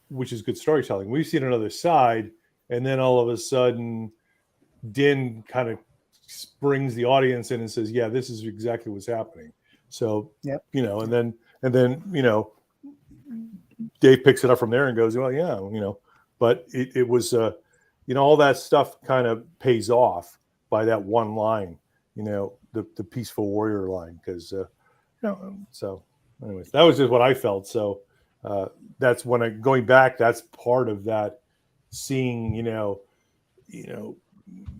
Speaker 6: which is good storytelling. We've seen another side, and then all of a sudden Din kind of brings the audience in and says, yeah, this is exactly what's happening. So, and then Dave picks it up from there and goes, well, yeah, but it was, all that stuff kind of pays off by that one line, the peaceful warrior line. Cause, so anyways, that was just what I felt. So, that's when going back, that's part of that, seeing,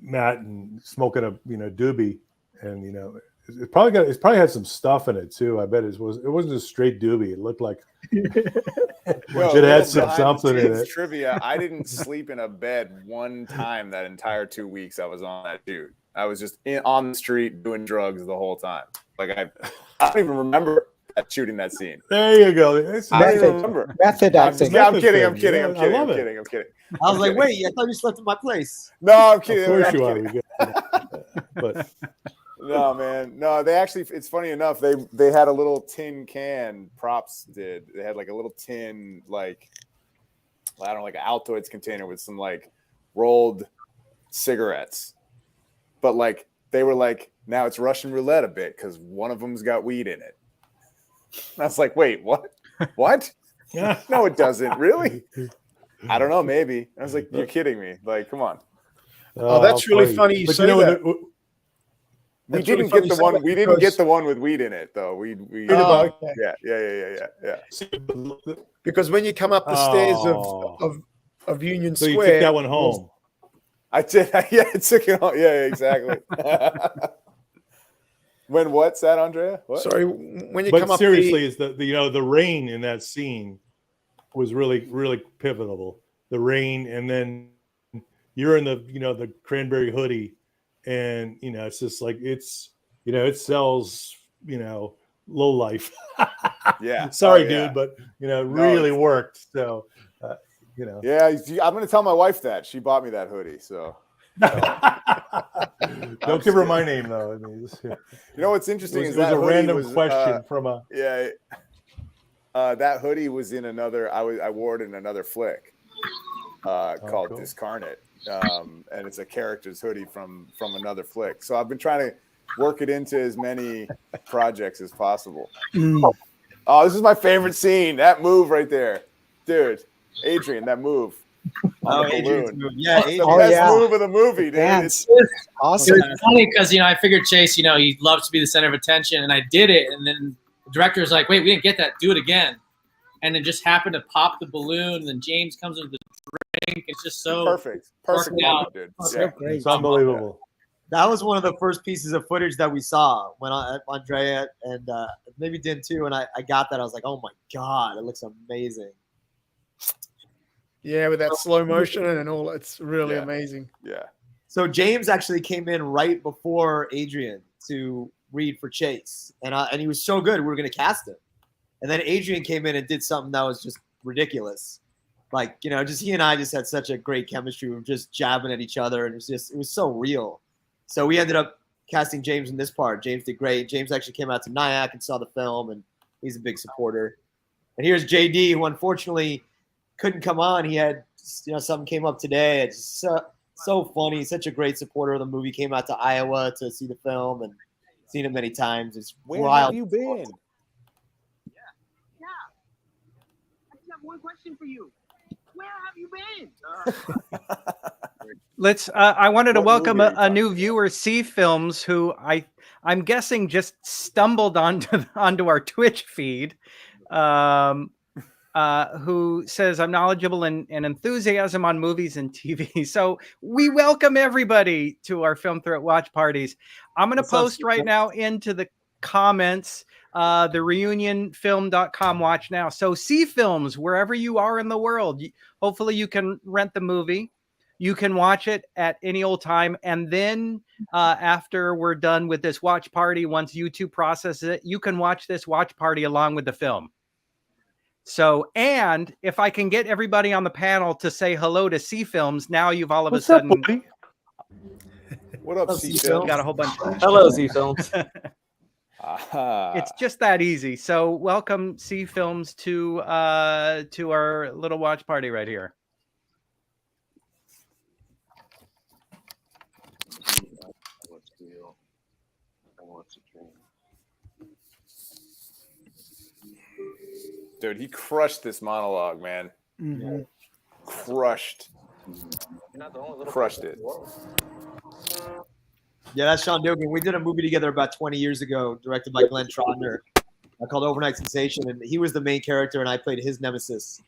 Speaker 6: Matt and smoking a, doobie, and, it probably had some stuff in it too. I bet it wasn't a straight doobie. It looked like it had something in it.
Speaker 8: Trivia: I didn't sleep in a bed one time that entire 2 weeks I was on that shoot. I was just on the street doing drugs the whole time. Like I don't even remember shooting that scene.
Speaker 6: There you go.
Speaker 8: I don't even remember.
Speaker 4: Method acting.
Speaker 8: I'm kidding. I'm kidding. I'm kidding.
Speaker 3: I was like, wait, I thought you slept in my place.
Speaker 8: No, I'm kidding.
Speaker 6: Of course you are. But
Speaker 8: no, man. No, they actually, it's funny enough, they had a little tin can, props did. They had like a little tin, like, I don't know, like an Altoids container with some like rolled cigarettes. But like, they were like, now it's Russian roulette a bit because one of them's got weed in it. And I was like, wait, what? What? No, it doesn't. Really? I don't know, maybe. I was like, you're kidding me. Like, come on.
Speaker 2: Oh, that's really funny you say that.
Speaker 8: We didn't get the one. We didn't get the one with weed in it, though. We
Speaker 2: okay.
Speaker 8: Yeah.
Speaker 2: Because when you come up the stairs of Union
Speaker 6: so
Speaker 2: Square,
Speaker 6: you took that one home.
Speaker 8: I did. Yeah, I took it home. Yeah, exactly. When what's that, Andrea? What?
Speaker 2: Sorry, when you
Speaker 6: but
Speaker 2: come up.
Speaker 6: Seriously, is the rain in that scene was really, really pivotal. The rain, and then you're in the cranberry hoodie. And it's just like it sells low life.
Speaker 8: Yeah.
Speaker 6: Sorry, dude, but really worked. So
Speaker 8: Yeah, I'm gonna tell my wife that she bought me that hoodie. So
Speaker 6: don't give her my name though. I mean,
Speaker 8: you know what's interesting is
Speaker 6: it was
Speaker 8: that
Speaker 6: a random
Speaker 8: was,
Speaker 6: question from a
Speaker 8: that hoodie was in another. I wore it in another flick called
Speaker 6: cool.
Speaker 8: Discarnate. And it's a character's hoodie from another flick. So I've been trying to work it into as many projects as possible. Oh, this is my favorite scene. That move right there. Dude, Adrian, that move.
Speaker 3: Oh,
Speaker 8: the
Speaker 3: Adrian's
Speaker 8: balloon.
Speaker 3: move. Yeah,
Speaker 8: The
Speaker 3: Adrian.
Speaker 8: best
Speaker 4: yeah.
Speaker 8: move of the movie, dude.
Speaker 4: Dance.
Speaker 9: It
Speaker 4: Awesome.
Speaker 9: was funny because I figured Chase, he loves to be the center of attention, and I did it, and then the director was like, "Wait, we didn't get that. Do it again." And it just happened to pop the balloon, and then James comes with the drink. It's just so
Speaker 8: Perfect
Speaker 9: worked
Speaker 8: moment,
Speaker 9: out.
Speaker 8: dude.
Speaker 4: So
Speaker 8: Yeah.
Speaker 4: great.
Speaker 6: It's unbelievable.
Speaker 3: That was one of the first pieces of footage that we saw when Andrea and maybe Din too. And I got that. I was like, oh my God, it looks amazing.
Speaker 2: Yeah, with that slow motion and all, it's really
Speaker 8: Yeah.
Speaker 2: amazing.
Speaker 8: Yeah.
Speaker 3: So James actually came in right before Adrian to read for Chase. And he was so good, we were going to cast him. And then Adrian came in and did something that was just ridiculous. Like, just he and I just had such a great chemistry. We were just jabbing at each other. And it was so real. So we ended up casting James in this part. James did great. James actually came out to Nyack and saw the film, and he's a big supporter. And here's JD, who unfortunately couldn't come on. He had, something came up today. It's so funny. Such a great supporter of the movie. Came out to Iowa to see the film and seen it many times. It's
Speaker 8: Where
Speaker 3: wild.
Speaker 8: have you been?
Speaker 10: Yeah. I just have one question for you. Where have you been?
Speaker 1: I wanted to
Speaker 8: What
Speaker 1: welcome
Speaker 8: movie are you
Speaker 1: a new
Speaker 8: talking
Speaker 1: viewer, C Films, who I'm guessing just stumbled onto our Twitch feed, who says I'm knowledgeable and enthusiasm on movies and TV. So we welcome everybody to our Film Threat watch parties. I'm going to post right now into the comments the reunionfilm.com watch now. So C Films, wherever you are in the world, hopefully you can rent the movie. You can watch it at any old time. And then after we're done with this watch party, once YouTube processes it, you can watch this watch party along with the film. So, and if I can get everybody on the panel to say hello to C Films, now you've all of a sudden.
Speaker 6: Up, buddy?
Speaker 8: What up,
Speaker 3: What's up,
Speaker 8: C
Speaker 3: C-Film?
Speaker 1: Got a whole bunch.
Speaker 7: Hello, Z Films.
Speaker 1: It's just that easy. So welcome C Films to our little watch party right here.
Speaker 8: Dude, he crushed this monologue, man.
Speaker 4: Mhm.
Speaker 8: Crushed it.
Speaker 3: Yeah, that's Sean Dogan. We did a movie together about 20 years ago, directed by Glenn Trotner, called Overnight Sensation, and he was the main character, and I played his nemesis.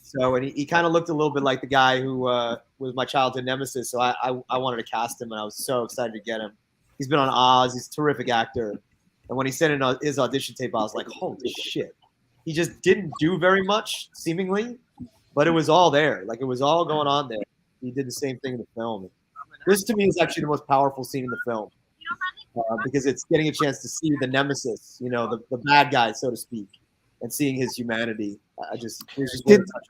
Speaker 3: So, and he kind of looked a little bit like the guy who was my childhood nemesis. So I wanted to cast him, and I was so excited to get him. He's been on Oz. He's a terrific actor. And when he sent in his audition tape, I was like, holy shit. He just didn't do very much, seemingly, but it was all there. Like, it was all going on there. He did the same thing in the film. This, to me, is actually the most powerful scene in the film because it's getting a chance to see the nemesis, the bad guy, so to speak, and seeing his humanity.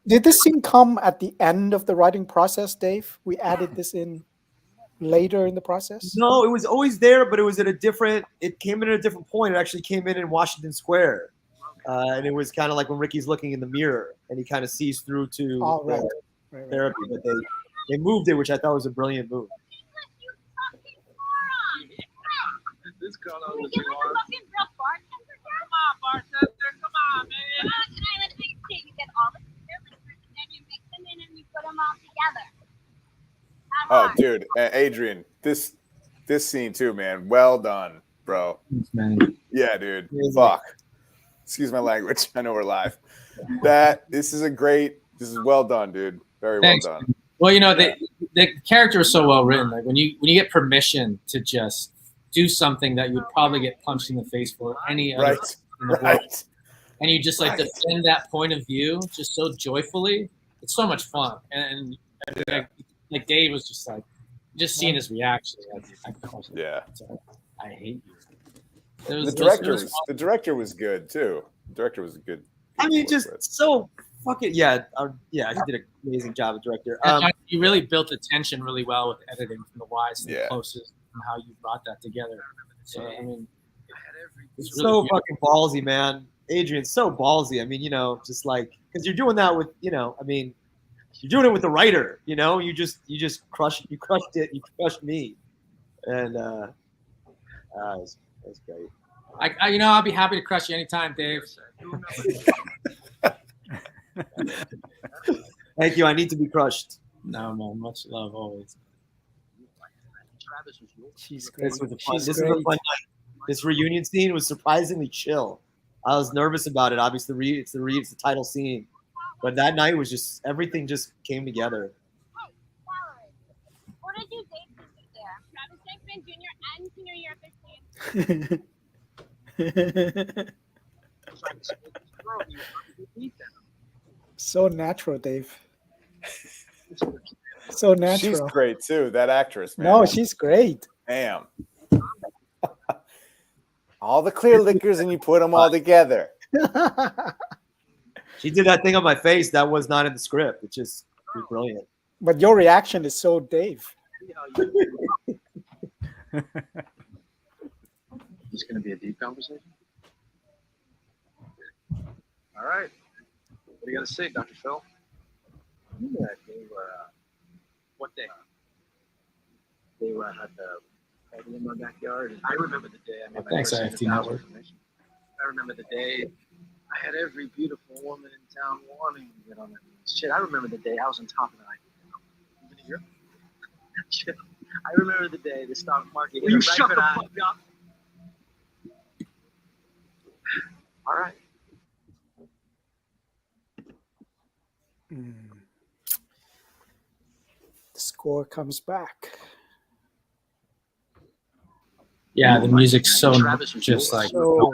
Speaker 4: Did this scene come at the end of the writing process, Dave? We added this in later in the process?
Speaker 3: No, it was always there, but it came in at a different point. It actually came in Washington Square. And it was kind of like when Ricky's looking in the mirror and he kind of sees through to
Speaker 4: Right.
Speaker 3: therapy. But they moved it, which I thought was a brilliant move.
Speaker 10: This girl knows what you want. Come on, bartender. Come on, man.
Speaker 12: You get all the flavors and then you mix them in and you put them all together.
Speaker 8: Oh, dude, Adrian, this scene too, man. Well done, bro.
Speaker 9: Thanks, man.
Speaker 8: Yeah, dude. Fuck. Excuse my language. I know we're live. This is well done, dude. Very
Speaker 9: Thanks.
Speaker 8: well done.
Speaker 9: Well, the character is so well written. Like when you get permission to just do something that you would probably get punched in the face for any other in the world, and you just defend that point of view just so joyfully. It's so much fun, and like Dave was just seeing his reaction. I hate you.
Speaker 8: The director was good too. The director was good.
Speaker 3: I mean, just so fucking he did an amazing job as director.
Speaker 9: You really built the tension really well with editing from the wise to the closest and how you brought that together. So I mean,
Speaker 3: it's really so fucking ballsy, man. Adrian's so ballsy. I mean, just like because you're doing that with I mean, you're doing it with the writer. You just crushed it. You crushed me, and that's great.
Speaker 9: I'll be happy to crush you anytime, Dave.
Speaker 3: Thank you. I need to be crushed.
Speaker 9: No, man. Much love always.
Speaker 4: She's great.
Speaker 3: This was a fun.
Speaker 4: She's
Speaker 3: This is a
Speaker 4: great.
Speaker 3: fun night. This reunion scene was surprisingly chill. I was nervous about it. Obviously, it's the title scene, but that night was just everything just came together.
Speaker 12: What did you say there? Travis Jackson Jr. and senior year 15.
Speaker 4: So natural, Dave. So natural.
Speaker 8: She's great too. That actress, man.
Speaker 4: No, she's great.
Speaker 8: Damn. All the clear liquors and you put them all together.
Speaker 3: She did that thing on my face that was not in the script. It's just brilliant.
Speaker 4: But your reaction is so Dave.
Speaker 13: It's going to be a deep conversation. All right. What do you got to say, Dr. Phil? Yeah, they were. What day? They were at the party in my backyard. And I remember the day I made my
Speaker 9: Thanks,
Speaker 13: first
Speaker 9: IFT
Speaker 13: 100,000
Speaker 9: Network.
Speaker 13: information. I remember the day I had every beautiful woman in town wanting to get on that shit. I remember the day I was on top of the night. I remember the day the stock market. Will you shut the fuck up? All right.
Speaker 4: The score comes back.
Speaker 9: Yeah, the music's so just like
Speaker 4: so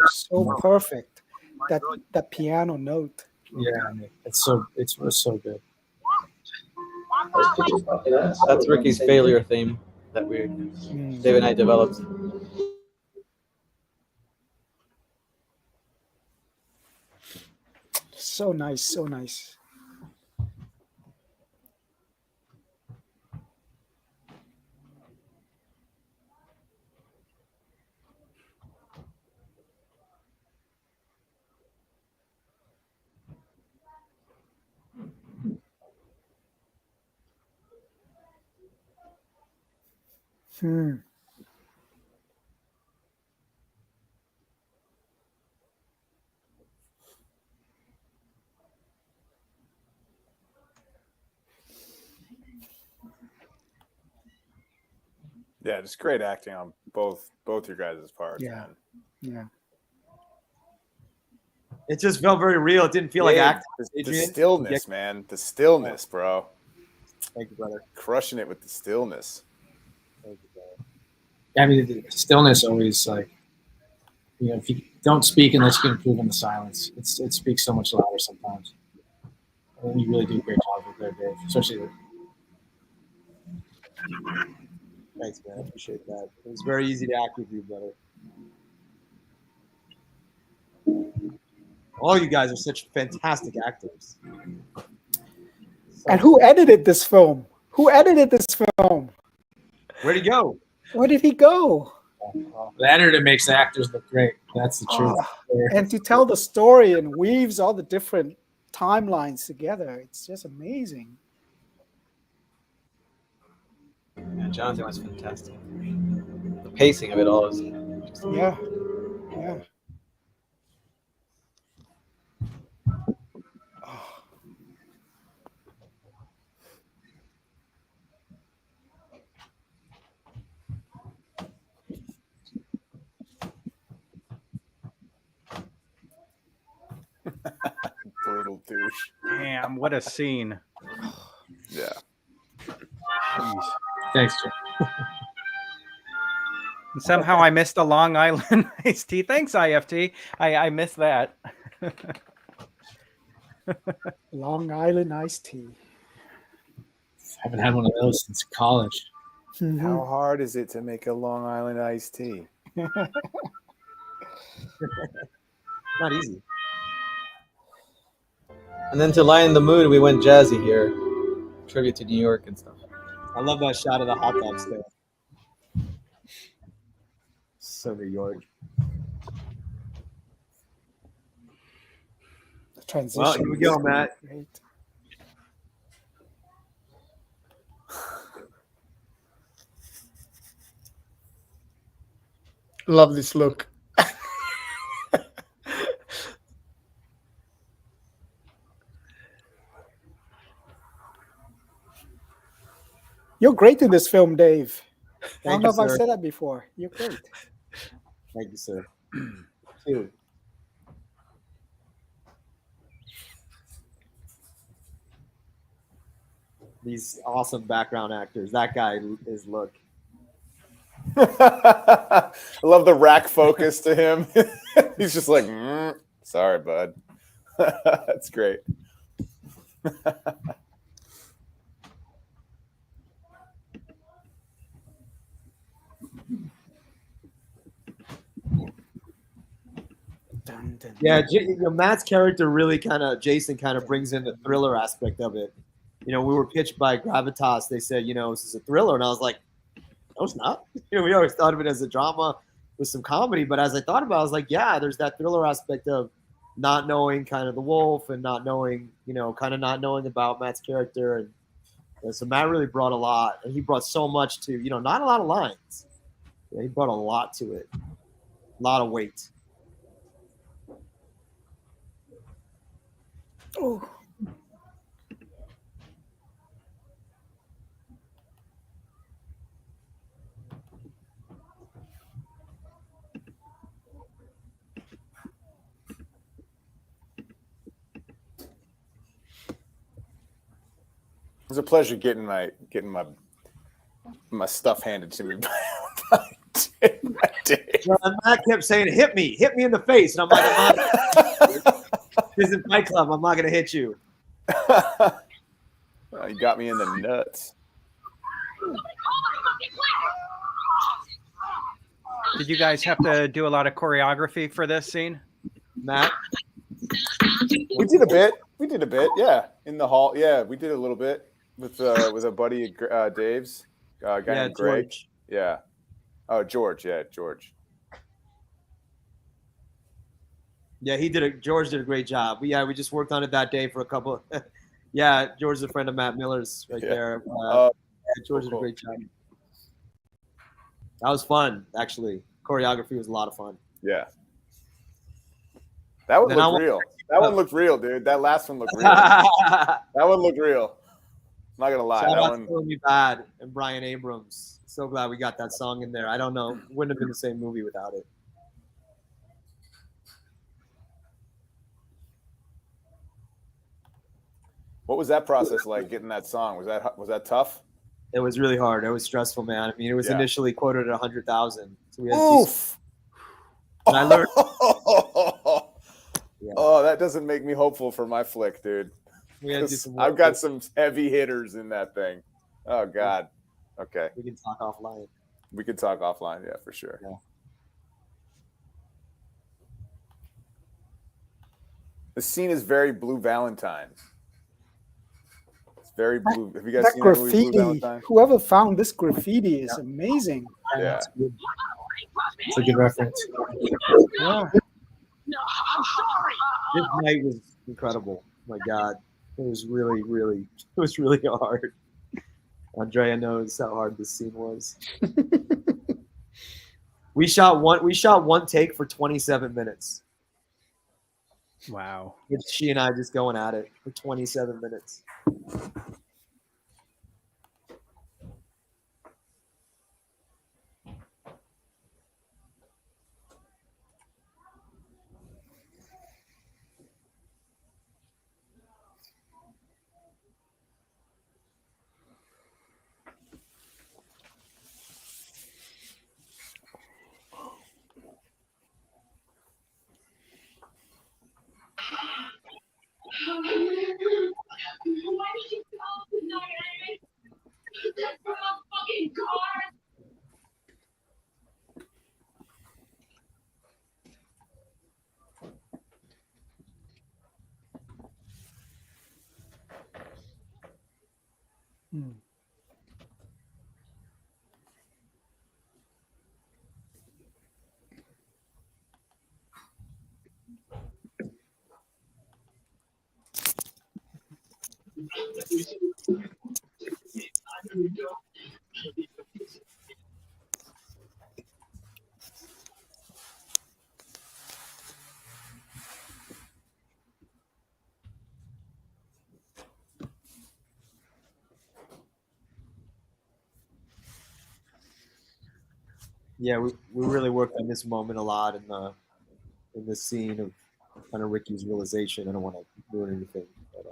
Speaker 4: perfect. That piano note.
Speaker 9: yeah, it's so good.
Speaker 7: That's Ricky's failure theme that Dave and I developed.
Speaker 4: So nice, so nice.
Speaker 8: Yeah, just great acting on both your guys' parts.
Speaker 4: Yeah.
Speaker 8: Man.
Speaker 4: Yeah.
Speaker 3: It just felt very real. It didn't feel like acting.
Speaker 8: The stillness, man. The stillness, bro.
Speaker 3: Thank you, brother.
Speaker 8: Crushing it with the stillness.
Speaker 3: Thank you, brother.
Speaker 9: I mean, the stillness always like, if you don't speak unless you can improve in the silence, it speaks so much louder sometimes. And you really do a great job with there, Dave. Especially.
Speaker 3: Thanks, man. I appreciate that. It was very easy to act with you, brother. All you guys are such fantastic actors.
Speaker 4: And who edited this film? Who edited this film?
Speaker 3: Where'd he go?
Speaker 4: Where did he go?
Speaker 9: The editor makes the actors look great. That's the truth.
Speaker 4: And to tell the story and weaves all the different timelines together, it's just amazing.
Speaker 7: Yeah, Jonathan was fantastic. The pacing of it all is just
Speaker 4: yeah.
Speaker 8: Brutal douche.
Speaker 1: Damn, what a scene.
Speaker 8: Yeah.
Speaker 1: Jeez.
Speaker 9: Thanks, Joe.
Speaker 1: And somehow I missed a Long Island iced tea. Thanks, IFT. I missed that.
Speaker 4: Long Island iced tea.
Speaker 9: Haven't had one of those since college.
Speaker 8: How hard is it to make a Long Island iced tea?
Speaker 3: Not easy.
Speaker 7: And then to lighten the mood, we went jazzy here. Tribute to New York and stuff.
Speaker 3: I love that shot of the hot dog stand. So New York.
Speaker 4: The transition.
Speaker 3: Well, here we go, Matt.
Speaker 4: Great.
Speaker 2: Love this look.
Speaker 4: You're great in this film, Dave. I don't
Speaker 3: Thank
Speaker 4: know
Speaker 3: you,
Speaker 4: if I've
Speaker 3: sir.
Speaker 4: said that before. You're great.
Speaker 3: Thank you, sir. Two. These awesome background actors. That guy is look.
Speaker 8: I love the rack focus to him. He's just like, sorry, bud. That's great.
Speaker 3: Yeah, Matt's character really Jason kind of brings in the thriller aspect of it. We were pitched by Gravitas. They said, this is a thriller. And I was like, no, it's not. We always thought of it as a drama with some comedy. But as I thought about it, I was like, yeah, there's that thriller aspect of not knowing kind of the wolf and not knowing, not knowing about Matt's character. And so Matt really brought a lot. And he brought so much to, not a lot of lines. Yeah, he brought a lot to it. A lot of weight.
Speaker 4: Oh.
Speaker 8: It was a pleasure getting my stuff handed to me by Dave.
Speaker 3: And Matt kept saying, hit me in the face. And I'm like, this is Fight Club. I'm not going to hit you.
Speaker 8: You got me in the nuts.
Speaker 1: Did you guys have to do a lot of choreography for this scene?
Speaker 3: Matt?
Speaker 8: We did a bit, yeah. In the hall, yeah, we did a little bit with a buddy Dave's, guy named Greg.
Speaker 3: George.
Speaker 8: Yeah. Oh, George. Yeah, George.
Speaker 3: Yeah, George did a great job. We just worked on it that day for a couple. Yeah, George is a friend of Matt Miller's there. George did a great job. That was fun, actually. Choreography was a lot of fun.
Speaker 8: Yeah. That one looked real. That one looked real, dude. That last one looked real. That one looked real. I'm not gonna lie.
Speaker 3: Shout out to Feeling Me Bad and Brian Abrams. So glad we got that song in there. I don't know. Wouldn't have been the same movie without it.
Speaker 8: What was that process like, getting that song? Was that tough?
Speaker 3: It was really hard. It was stressful, man. I mean, it was initially quoted at 100,000. So we had
Speaker 8: Oof.
Speaker 3: And I learned.
Speaker 8: Oh, that doesn't make me hopeful for my flick, dude. I've got some heavy hitters in that thing. Oh God. Okay.
Speaker 3: We can talk offline.
Speaker 8: We can talk offline, yeah, for sure.
Speaker 3: Yeah.
Speaker 8: The scene is very Blue Valentine. It's very blue. Have you guys
Speaker 4: that
Speaker 8: seen
Speaker 4: graffiti?
Speaker 8: that movie, Blue Valentine?
Speaker 4: Whoever found this graffiti is amazing.
Speaker 8: Yeah.
Speaker 9: It's a good reference.
Speaker 4: Yeah.
Speaker 10: No, I'm sorry.
Speaker 3: This night was incredible. My God, it was really hard. Andrea knows how hard this scene was. We shot one take for 27 minutes.
Speaker 1: Wow.
Speaker 3: With she and I just going at it for 27 minutes. Yeah, we really worked on this moment a lot in the scene of kind of Ricky's realization. I don't want to ruin anything, but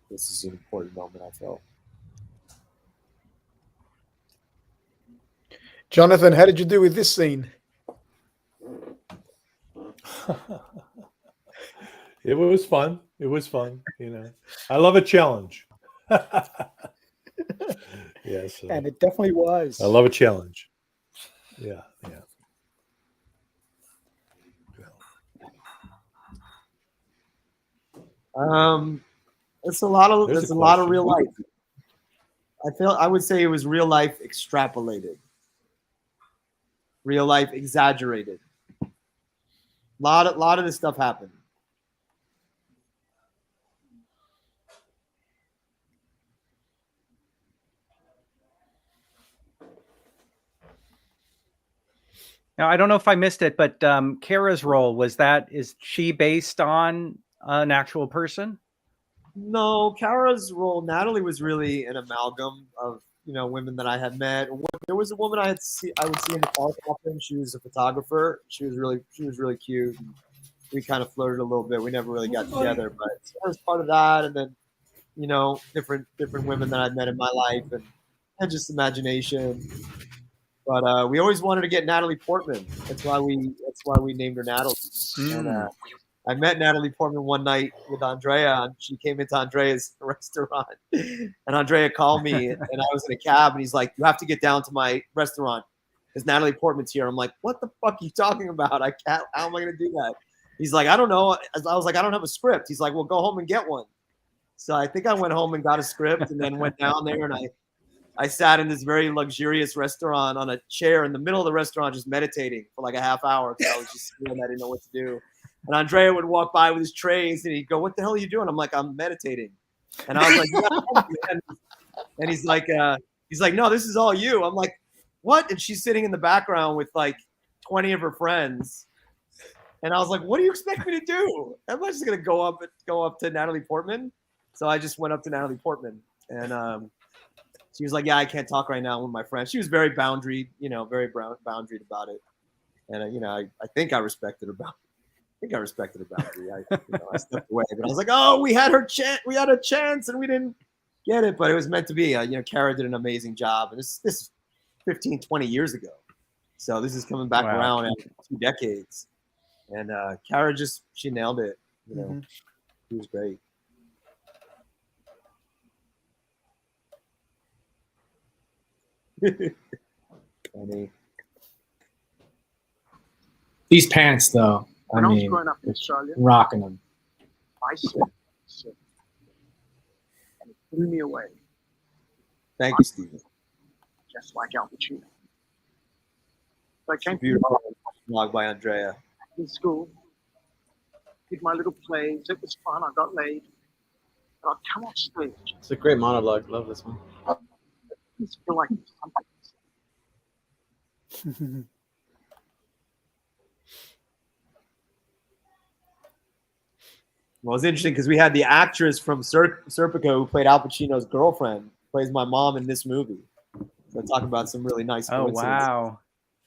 Speaker 3: this is an important moment, I felt.
Speaker 2: Jonathan, how did you do with this scene?
Speaker 6: It was fun. It was fun. You know, I love a challenge. Yes,
Speaker 4: And it definitely was.
Speaker 6: I love a challenge. Yeah, yeah.
Speaker 3: It's a lot of
Speaker 6: There's a
Speaker 3: lot of
Speaker 6: question.
Speaker 3: real life. I would say it was real life extrapolated, real life exaggerated. Lot of this stuff happened.
Speaker 1: Now, I don't know if I missed it, but Kara's role, is she based on an actual person?
Speaker 3: No, Kara's role, Natalie, was really an amalgam of women that I had met. There was a woman I would see in the park often. She was a photographer. She was really cute. We kind of flirted a little bit. We never really got together, but that was part of that. And then different women that I'd met in my life, and just imagination. But we always wanted to get Natalie Portman. That's why we named her Natalie. And I met Natalie Portman one night with Andrea, and she came into Andrea's restaurant. And Andrea called me, and I was in a cab, and he's like, "You have to get down to my restaurant because Natalie Portman's here." I'm like, "What the fuck are you talking about? I can't. How am I going to do that?" He's like, "I don't know." I was like, "I don't have a script." He's like, "Well, go home and get one." So I think I went home and got a script, and then went down there, and I sat in this very luxurious restaurant on a chair in the middle of the restaurant, just meditating for like a half hour because I was just scared. I didn't know what to do. And Andrea would walk by with his trays, and he'd go, "What the hell are you doing?" I'm like, "I'm meditating." And I was like, "Yeah." And he's like, "No, this is all you." I'm like, "What?" And she's sitting in the background with like 20 of her friends. And I was like, "What do you expect me to do? I'm not just gonna go up to Natalie Portman." So I just went up to Natalie Portman, and she was like, "Yeah, I can't talk right now with my friend." She was very boundaried, very boundaried about it. And I think I respected her boundary. I stepped away, but I was like, "Oh, we had a chance, and we didn't get it." But it was meant to be. Kara did an amazing job, and this is 15, 20 years ago. So this is coming back around after 2 decades. And Kara she nailed it. She was great. Funny.
Speaker 9: These pants, though, I
Speaker 13: When I was
Speaker 9: mean,
Speaker 13: growing up in Australia,
Speaker 9: rocking them.
Speaker 13: I said, and it blew me away,
Speaker 3: Thank you, Stephen.
Speaker 13: just like Al Pacino. So I came
Speaker 3: Beautiful blog by Andrea.
Speaker 13: in school, did my little plays. It was fun. I got laid. And I'd come off stage.
Speaker 7: It's a great monologue. Love this one.
Speaker 13: I just feel like something.
Speaker 3: Well, it's interesting because we had the actress from Serpico who played Al Pacino's girlfriend, plays my mom in this movie. So talking about some really nice coincidences.
Speaker 1: Wow.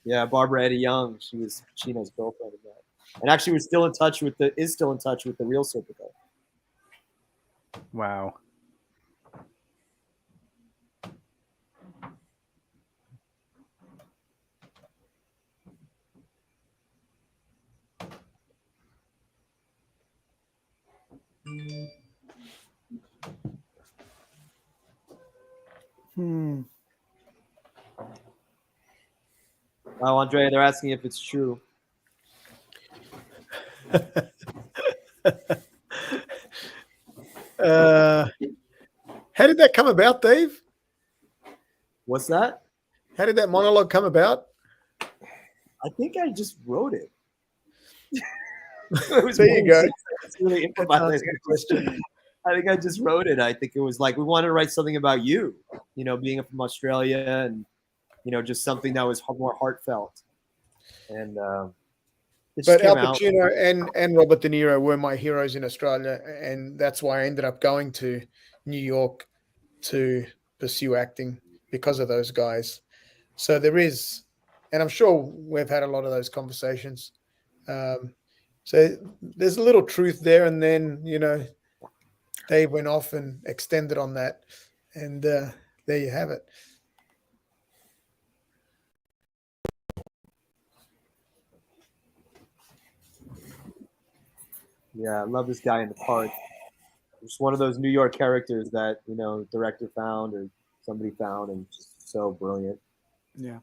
Speaker 3: Yeah, Barbara Eddie Young. She was Pacino's girlfriend in that. And actually is still in touch with the real Serpico.
Speaker 1: Wow.
Speaker 3: Oh, Andrea, they're asking if it's true.
Speaker 2: How did that come about, Dave?
Speaker 3: What's that?
Speaker 2: How did that monologue come about?
Speaker 3: I think I just wrote it.
Speaker 2: There you go.
Speaker 3: It's really improvised question. I think I just wrote it. I think it was like we wanted to write something about you, being from Australia, and just something that was more heartfelt. And
Speaker 2: but Al Pacino and Robert De Niro were my heroes in Australia, and that's why I ended up going to New York to pursue acting because of those guys. So there is, and I'm sure we've had a lot of those conversations. So there's a little truth there, and then Dave went off and extended on that, and there you have it.
Speaker 3: Yeah, I love this guy in the park. Just one of those New York characters that director found or somebody found, and just so brilliant.
Speaker 4: Yeah.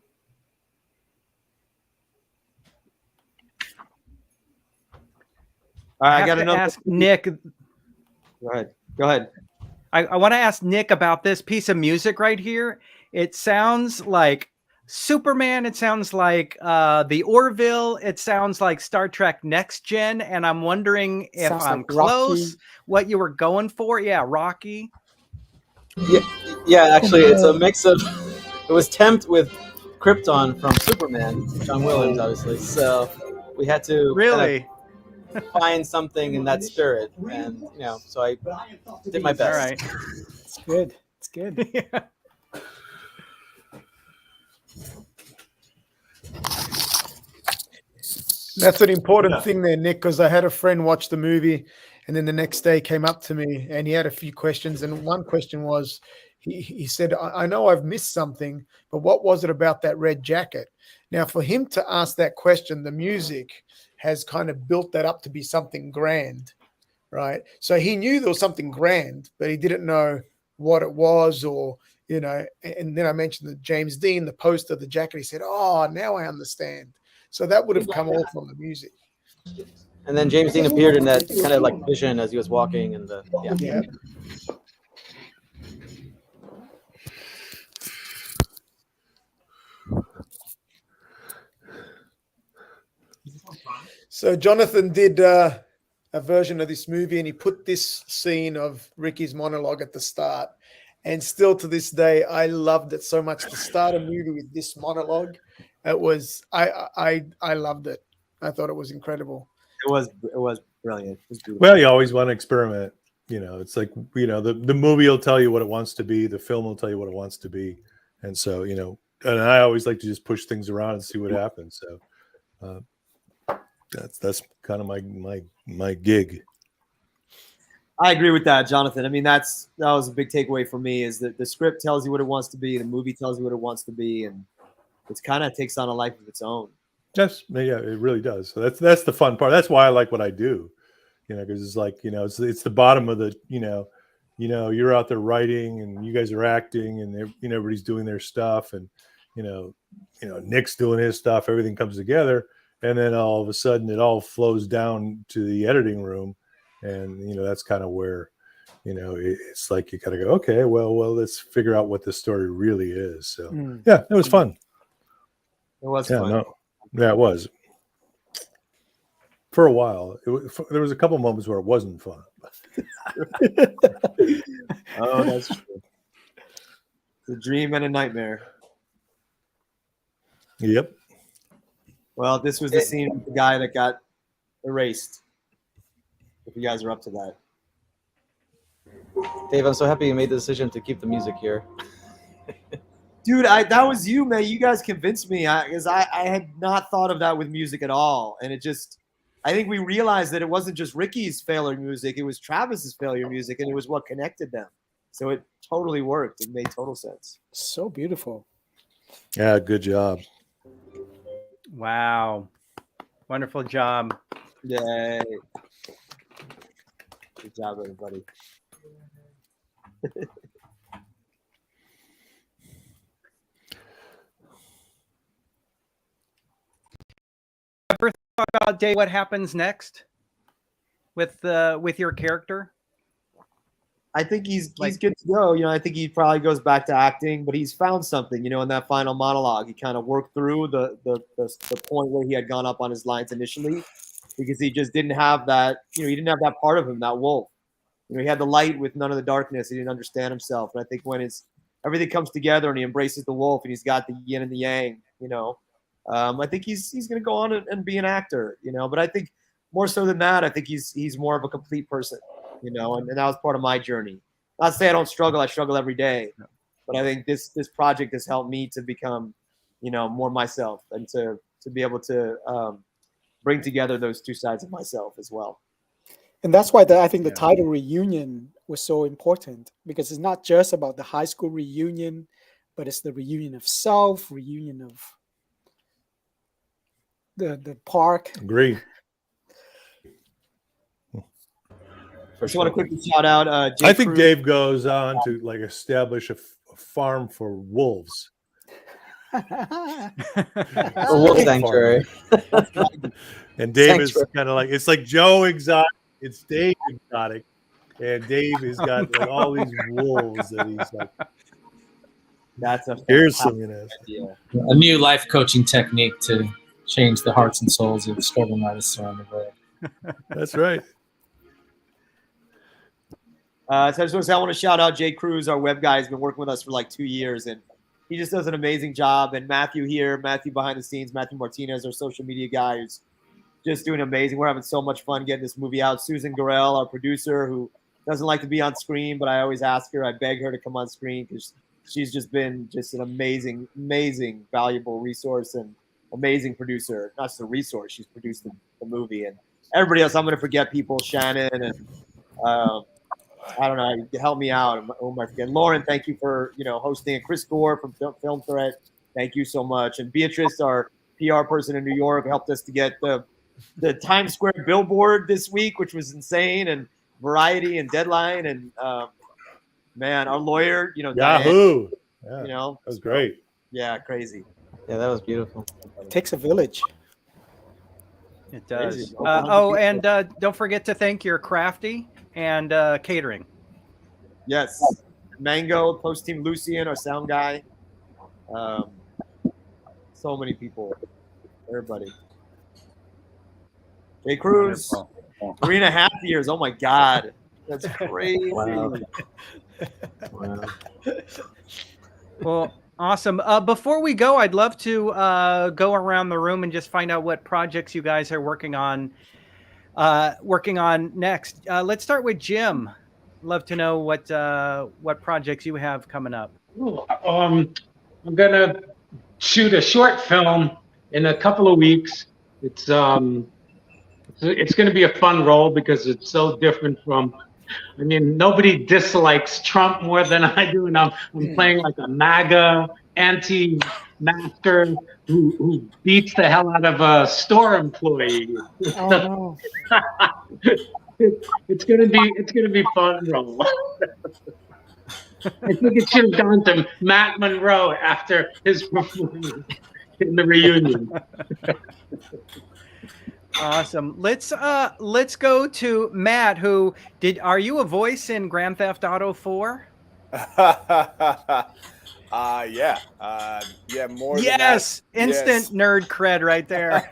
Speaker 3: All right,
Speaker 1: I
Speaker 3: I
Speaker 1: have
Speaker 3: got
Speaker 1: to
Speaker 3: another.
Speaker 1: ask Nick.
Speaker 3: Go ahead. Go ahead.
Speaker 1: I want to ask Nick about this piece of music right here. It sounds like Superman. It sounds like the Orville. It sounds like Star Trek Next Gen. And I'm wondering if
Speaker 4: Sounds
Speaker 1: I'm
Speaker 4: like
Speaker 1: close,
Speaker 4: Rocky.
Speaker 1: what you were going for. Yeah, Rocky.
Speaker 7: Yeah. Actually, it's a mix of. It was Tempt with Krypton from Superman, John Williams, obviously. So we had to kind
Speaker 1: Really?
Speaker 7: of find something in that spirit, and so I did my best.
Speaker 1: All right.
Speaker 4: It's good. It's good.
Speaker 1: Yeah.
Speaker 2: That's an important thing there, Nick, because I had a friend watch the movie, and then the next day came up to me and he had a few questions. And one question was, he said, I know I've missed something, but what was it about that red jacket? Now, for him to ask that question, the music has kind of built that up to be something grand, right? So he knew there was something grand, but he didn't know what it was, or, and then I mentioned the James Dean, the poster, the jacket. He said, oh, now I understand. So that would have come all from the music.
Speaker 7: And then James Dean appeared in that kind of like vision as he was walking, and
Speaker 2: Yeah. So Jonathan did a version of this movie, and he put this scene of Ricky's monologue at the start. And still to this day, I loved it so much to start a movie with this monologue. It was I loved it. I thought it was incredible.
Speaker 3: It was brilliant. It was beautiful.
Speaker 6: Well, you always want to experiment. It's like the movie will tell you what it wants to be. The film will tell you what it wants to be. And so and I always like to just push things around and see what happens. So that's kind of my gig.
Speaker 3: I agree with that, Jonathan. I mean, that was a big takeaway for me, is that the script tells you what it wants to be, the movie tells you what it wants to be, and it kind of takes on a life of its own.
Speaker 6: Yes, yeah, it really does. So that's the fun part. That's why I like what I do, because it's like it's the bottom of the you're out there writing and you guys are acting and everybody's doing their stuff, and Nick's doing his stuff. Everything comes together, and then all of a sudden it all flows down to the editing room, and that's kind of where it's like you gotta go, okay, well let's figure out what the story really is. So yeah, it was fun.
Speaker 3: It was fun.
Speaker 6: Yeah, it was. For a while, there was a couple moments where it wasn't fun.
Speaker 3: Oh, that's true. It's a dream and a nightmare.
Speaker 6: Yep.
Speaker 3: Well, this was the scene with the guy that got erased. If you guys are up to that.
Speaker 7: Dave, I'm so happy you made the decision to keep the music here.
Speaker 3: Dude, that was you, man. You guys convinced me, because I had not thought of that with music at all. And I think we realized that it wasn't just Ricky's failure music, it was Travis's failure music, and it was what connected them. So it totally worked. It made total sense.
Speaker 4: So beautiful.
Speaker 6: Yeah, good job.
Speaker 1: Wow. Wonderful job.
Speaker 3: Yay. Good job, everybody.
Speaker 1: Ever thought about, Dave, what happens next with your character?
Speaker 3: I think he's good to go. I think he probably goes back to acting, but he's found something, in that final monologue. He kind of worked through the point where he had gone up on his lines initially, because he just didn't have that, he didn't have that part of him, that wolf. He had the light with none of the darkness. He didn't understand himself. And I think when everything comes together and he embraces the wolf and he's got the yin and the yang, I think he's going to go on and be an actor, but I think more so than that, I think he's more of a complete person, and that was part of my journey. Not to say I don't struggle. I struggle every day, but I think this project has helped me to become more myself, and to be able to bring together those two sides of myself as well.
Speaker 4: And that's why I think the title reunion was so important, because it's not just about the high school reunion, but it's the reunion of self, reunion of the park.
Speaker 6: Agree.
Speaker 3: I just want to quickly shout out.
Speaker 6: I think Dave goes on to like establish a farm for wolves.
Speaker 7: A wolf sanctuary.
Speaker 6: And Dave is kind of like, it's like Joe Exotic. It's Dave Exotic, and Dave has got like all these wolves that he's like.
Speaker 3: That's a
Speaker 6: here's some,
Speaker 9: idea. A new life coaching technique to change the hearts and souls of struggling artists around the world.
Speaker 6: That's right.
Speaker 3: So I just want to say, I want to shout out Jay Cruz, our web guy. Has been working with us for like 2 years, and he just does an amazing job. And Matthew behind the scenes, Matthew Martinez, our social media guy, who's just doing amazing. We're having so much fun getting this movie out. Susan Gorell, our producer, who doesn't like to be on screen, but I always ask her, I beg her to come on screen, because she's just been an amazing, amazing, valuable resource and amazing producer. Not just a resource, she's produced the movie. And everybody else, I'm going to forget people, Shannon, and I don't know, help me out. Who am I forgetting? Lauren, thank you for hosting. And Chris Gore from Film Threat, thank you so much. And Beatrice, our PR person in New York, helped us to get the Times Square billboard this week, which was insane, and Variety and Deadline, and man, our lawyer,
Speaker 6: Yahoo,
Speaker 3: Diane,
Speaker 6: that was great.
Speaker 3: Yeah, crazy.
Speaker 7: Yeah, that was beautiful.
Speaker 4: It takes a village.
Speaker 1: It does. And don't forget to thank your crafty and catering.
Speaker 3: Yes, Mango, Post Team Lucian, our sound guy. So many people, everybody. Jay Cruz, 3.5 years. Oh my God, that's crazy.
Speaker 7: Wow.
Speaker 1: Well, awesome. Before we go, I'd love to go around the room and just find out what projects you guys are working on next. Let's start with Jim. Love to know what projects you have coming up.
Speaker 11: I'm gonna shoot a short film in a couple of weeks. It's going to be a fun role because it's so different from. I mean, nobody dislikes Trump more than I do, and I'm playing like a MAGA anti-master who beats the hell out of a store employee.
Speaker 4: Oh no!
Speaker 11: It's gonna be fun role. I think it should have gone to Matt Monroe after his performance in the reunion.
Speaker 1: Awesome. Let's go to Matt. Are you a voice in Grand Theft Auto 4?
Speaker 8: Yeah. More.
Speaker 1: Yes,
Speaker 8: than that,
Speaker 1: instant nerd cred right there.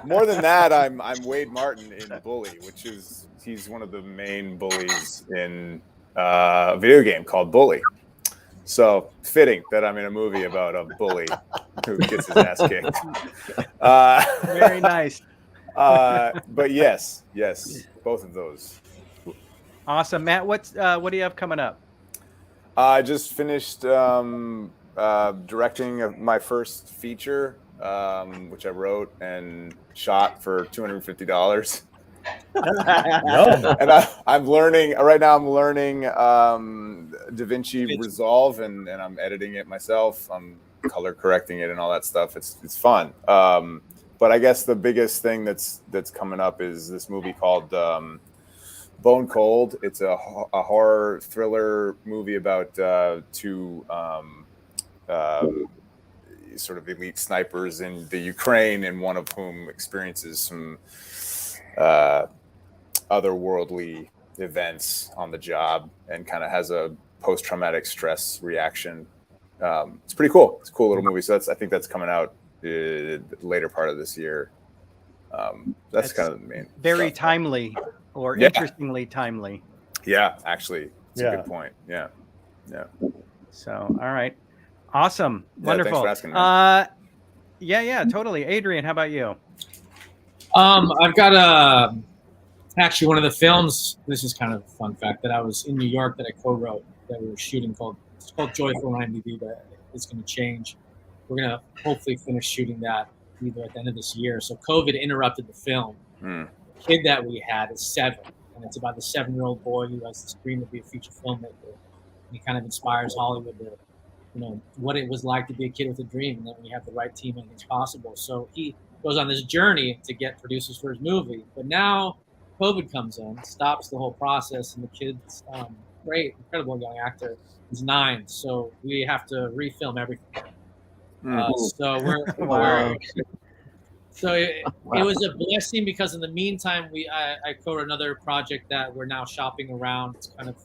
Speaker 8: More than that, I'm Wade Martin in Bully, he's one of the main bullies in a video game called Bully. So fitting that I'm in a movie about a bully who gets his ass kicked.
Speaker 1: Very nice.
Speaker 8: But yes, both of those.
Speaker 1: Awesome, Matt. What do you have coming up?
Speaker 8: I just finished directing my first feature, which I wrote and shot for $250. And I'm learning right now. I'm learning DaVinci Resolve, and I'm editing it myself. I'm color correcting it and all that stuff. It's fun. But I guess the biggest thing that's coming up is this movie called Bone Cold. It's a horror thriller movie about two sort of elite snipers in the Ukraine, and one of whom experiences some otherworldly events on the job and kind of has a post-traumatic stress reaction. It's pretty cool. It's a cool little movie. So I think that's coming out later part of this year. That's kind of the main.
Speaker 1: Very
Speaker 8: stuff.
Speaker 1: timely, or interestingly timely.
Speaker 8: Yeah, actually, it's a good point. Yeah.
Speaker 1: So, all right, awesome, wonderful.
Speaker 8: Thanks for asking,
Speaker 1: yeah, totally. Adrian, how about you?
Speaker 9: I've got actually one of the films. This is kind of a fun fact that I was in New York that I co-wrote that we were shooting it's called Joyful IMDb, that is going to change we're gonna hopefully finish shooting that either at the end of this year. So COVID interrupted the film.
Speaker 8: Mm.
Speaker 9: The kid that we had is 7, and it's about the 7-year-old boy who has this dream to be a feature filmmaker. He kind of inspires Hollywood to, what it was like to be a kid with a dream, and then when you have the right team, anything's possible. So he goes on this journey to get producers for his movie. But now COVID comes in, stops the whole process, and the kid's great, incredible young actor. He's 9, so we have to refilm everything. So
Speaker 1: Wow.
Speaker 9: So it was a blessing because in the meantime, I co-wrote another project that we're now shopping around. It's kind of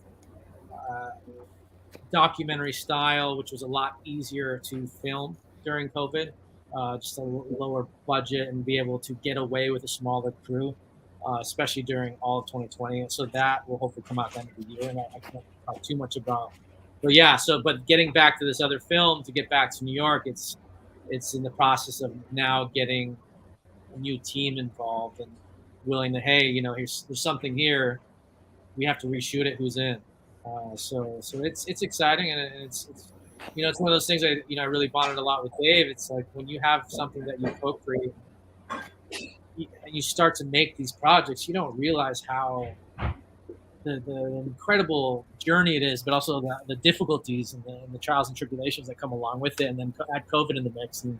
Speaker 9: documentary style, which was a lot easier to film during COVID, just a lower budget and be able to get away with a smaller crew, especially during all of 2020. So that will hopefully come out at the end of the year, and I can't talk too much about. But yeah, but getting back to this other film, to get back to New York, it's in the process of now getting a new team involved and willing to, hey, there's something here, we have to reshoot it. Who's in? So it's exciting, and it's it's one of those things I really bonded a lot with Dave. It's like when you have something that you co-create and you start to make these projects, you don't realize how the incredible journey it is, but also the difficulties and the trials and tribulations that come along with it, and then add COVID in the mix. And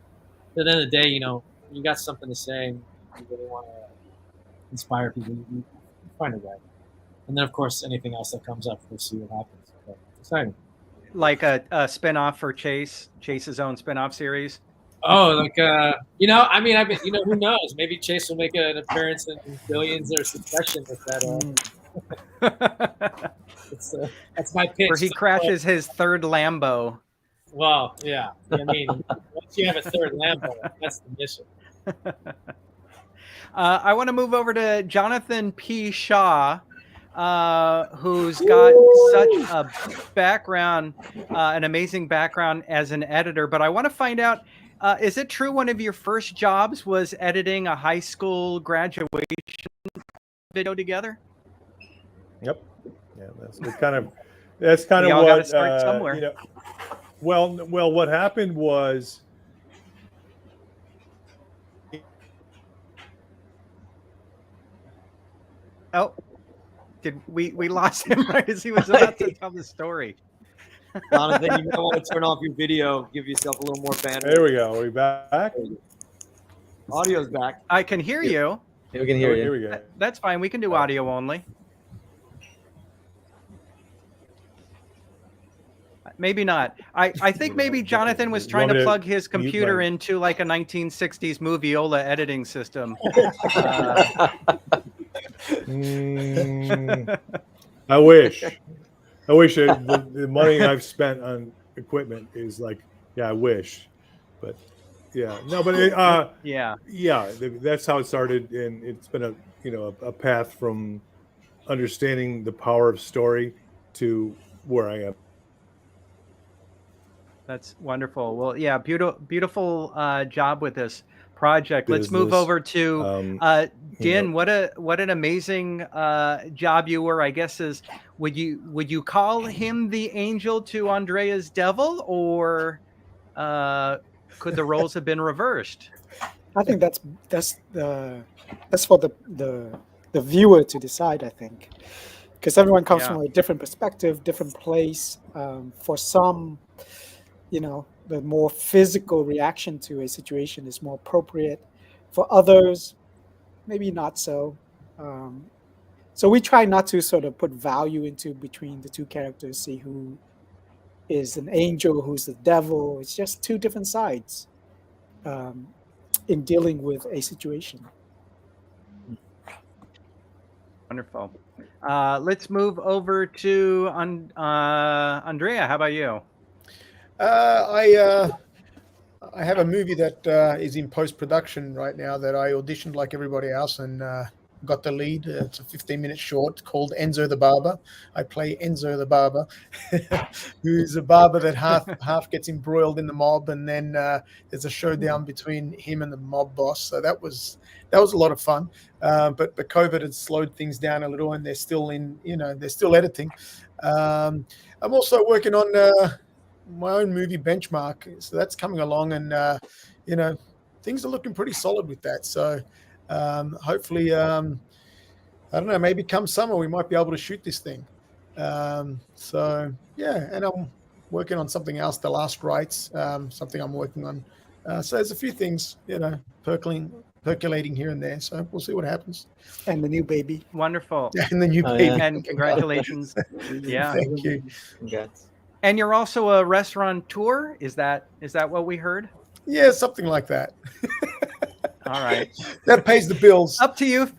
Speaker 9: at the end of the day, you got something to say, and you really want to inspire people. You find a way. And then, of course, anything else that comes up, we'll see what happens. But it's exciting.
Speaker 1: Like a spin-off for Chase's own spin-off series.
Speaker 9: Oh, like I mean, who knows? Maybe Chase will make an appearance in Billions or Succession with that. That's my pitch.
Speaker 1: Where he crashes his third Lambo.
Speaker 9: Well, yeah. I mean, once you have a third Lambo, that's the mission.
Speaker 1: I want to move over to Jonathan P. Shaw, who's got such a background, an amazing background as an editor. But I want to find out, is it true one of your first jobs was editing a high school graduation video together?
Speaker 6: Yep. Yeah, that's kind of what
Speaker 1: start somewhere.
Speaker 6: Well, what happened was,
Speaker 1: oh, did we lost him right as he was about to tell the story?
Speaker 3: Jonathan, you might want to turn off your video, give yourself a little more bandwidth.
Speaker 6: There we go. Are we back?
Speaker 3: Audio's back.
Speaker 1: I can hear you.
Speaker 7: Yeah, we can hear you.
Speaker 6: Here we go.
Speaker 1: That's fine. We can do audio only. Maybe not. I think maybe Jonathan was trying to plug his computer into like a 1960s Moviola editing system.
Speaker 6: I wish the money I've spent on equipment is like, I wish, but that's how it started, and it's been a path from understanding the power of story to where I am.
Speaker 1: That's wonderful. Well, yeah, beautiful job with this project. Let's move over to Din. What an amazing job you were. I guess would you call him the angel to Andrea's devil, or could the roles have been reversed?
Speaker 4: I think that's for the viewer to decide. I think because everyone comes from a different perspective, different place. For some, the more physical reaction to a situation is more appropriate. For others, maybe not so. So we try not to sort of put value into between the two characters, see who is an angel, who's the devil. It's just two different sides in dealing with a situation.
Speaker 1: Wonderful. Let's move over to Andrea. How about you?
Speaker 2: I have a movie that is in post-production right now that I auditioned like everybody else and got the lead. It's a 15-minute short called Enzo the Barber. I play Enzo the Barber, who's a barber that half gets embroiled in the mob, and then there's a showdown between him and the mob boss. So that was a lot of fun. But COVID had slowed things down a little, and they're still editing. I'm also working on my own movie Benchmark. So that's coming along, and you know, things are looking pretty solid with that. So hopefully, I don't know, maybe come summer we might be able to shoot this thing. So yeah, and I'm working on something else, The Last Rites, something I'm working on. So there's a few things, you know, percolating here and there. So we'll see what happens.
Speaker 4: And the new baby.
Speaker 1: Wonderful.
Speaker 2: Yeah, and the new
Speaker 7: Oh,
Speaker 2: baby.
Speaker 7: yeah.
Speaker 1: And congratulations. Yeah.
Speaker 2: Thank you.
Speaker 7: Congrats.
Speaker 1: And you're also a restaurateur. Is that what we heard?
Speaker 2: Yeah, something like that.
Speaker 1: All right.
Speaker 2: That pays the bills.
Speaker 1: Up to you.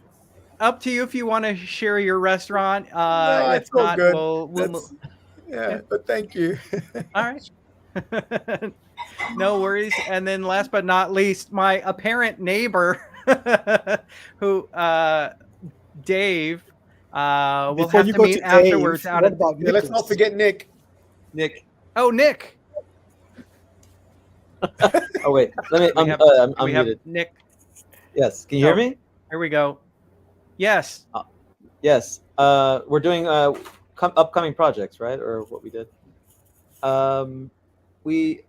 Speaker 1: Up to you if you want to share your restaurant.
Speaker 2: No,
Speaker 1: If
Speaker 2: it's all
Speaker 1: not,
Speaker 2: good.
Speaker 1: we'll
Speaker 2: Yeah, but thank you.
Speaker 1: all right. No worries. And then last but not least, my apparent neighbor, who Dave, we'll
Speaker 4: Before
Speaker 1: have
Speaker 4: you
Speaker 1: to
Speaker 4: go
Speaker 1: meet
Speaker 4: to
Speaker 1: afterwards.
Speaker 4: Dave,
Speaker 1: Out
Speaker 4: what
Speaker 1: of
Speaker 4: about
Speaker 2: Yeah, let's not forget Nick.
Speaker 3: Nick.
Speaker 1: oh, Nick.
Speaker 7: Oh wait, let me.
Speaker 1: We
Speaker 7: I'm
Speaker 1: we have
Speaker 7: muted.
Speaker 1: Nick.
Speaker 7: Yes, can you hear
Speaker 1: Oh.
Speaker 7: me?
Speaker 1: Here we go. Yes.
Speaker 7: Yes. We're doing upcoming projects, right? Or what we did. We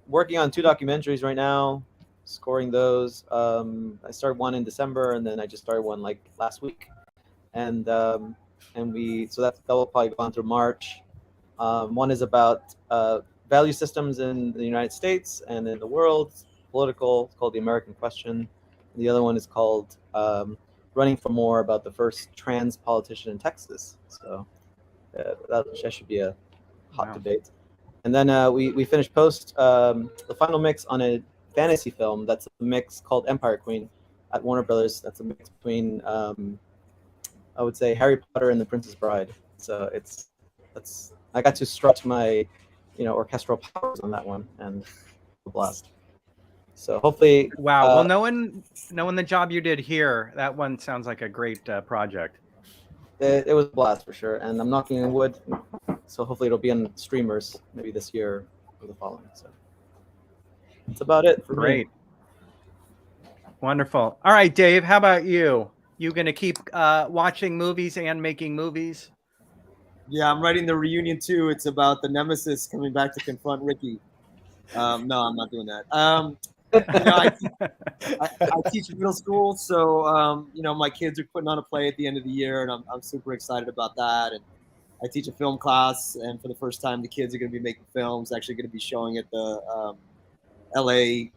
Speaker 7: working on 2 documentaries right now, scoring those. I started one in December, and then I just started one like last week, and we that will probably go on through March. One is about value systems in the United States and in the world, political. It's called The American Question. And the other one is called Running for More, about the first trans politician in Texas. So that should be a hot debate. And then we finished post the final mix on a fantasy film. That's a mix called Empire Queen at Warner Brothers. That's a mix between I would say Harry Potter and The Princess Bride. So I got to strut my orchestral powers on that one, and a blast. So hopefully,
Speaker 1: Wow. Well, knowing the job you did here, that one sounds like a great project.
Speaker 7: it was a blast for sure. And I'm knocking on wood. So hopefully it'll be on streamers maybe this year or the following. So that's about it for
Speaker 1: Great.
Speaker 7: me.
Speaker 1: Wonderful. All right, Dave, how about you? You going to keep watching movies and making movies?
Speaker 3: Yeah, I'm writing the reunion too. It's about the nemesis coming back to confront Ricky. No, I'm not doing that. I teach middle school, so my kids are putting on a play at the end of the year, and I'm super excited about that. And I teach a film class, and for the first time, the kids are going to be making films. Actually, going to be showing at the LA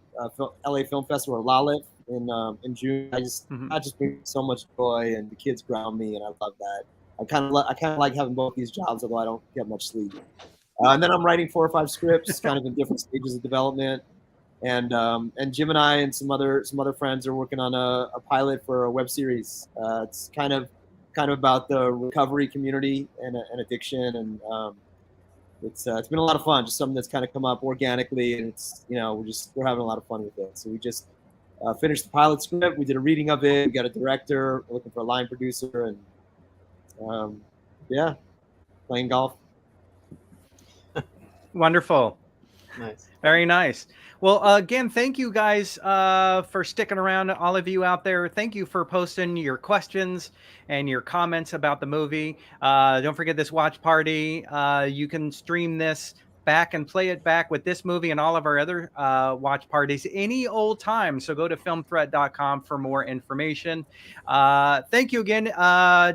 Speaker 3: Film Festival, or LALIF, in June. I just bring so much joy, and the kids ground me, and I love that. I kind of like having both these jobs, although I don't get much sleep. And then I'm writing 4 or 5 scripts, kind of in different stages of development. And Jim and I and some other friends are working on a pilot for a web series. It's kind of about the recovery community and addiction, and it's been a lot of fun. Just something that's kind of come up organically, and it's we're having a lot of fun with it. So we just finished the pilot script. We did a reading of it. We got a director. We're looking for a line producer, and playing golf.
Speaker 1: Wonderful.
Speaker 7: Nice.
Speaker 1: Very nice. Well, again, thank you guys for sticking around. All of you out there, thank you for posting your questions and your comments about the movie. Don't forget this watch party. You can stream this back and play it back with this movie and all of our other watch parties any old time. So go to filmthreat.com for more information. Thank you again.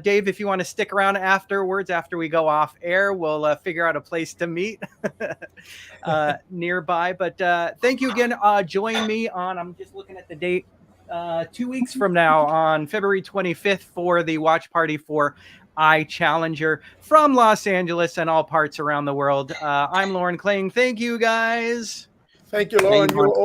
Speaker 1: Dave, if you want to stick around afterwards, after we go off air, we'll figure out a place to meet nearby. But thank you again. Join me on, I'm just looking at the date, 2 weeks from now on February 25th for the watch party for iChallenger from Los Angeles and all parts around the world. I'm Lauren Kling. Thank you, guys.
Speaker 2: Thank you, Lauren. You're awesome.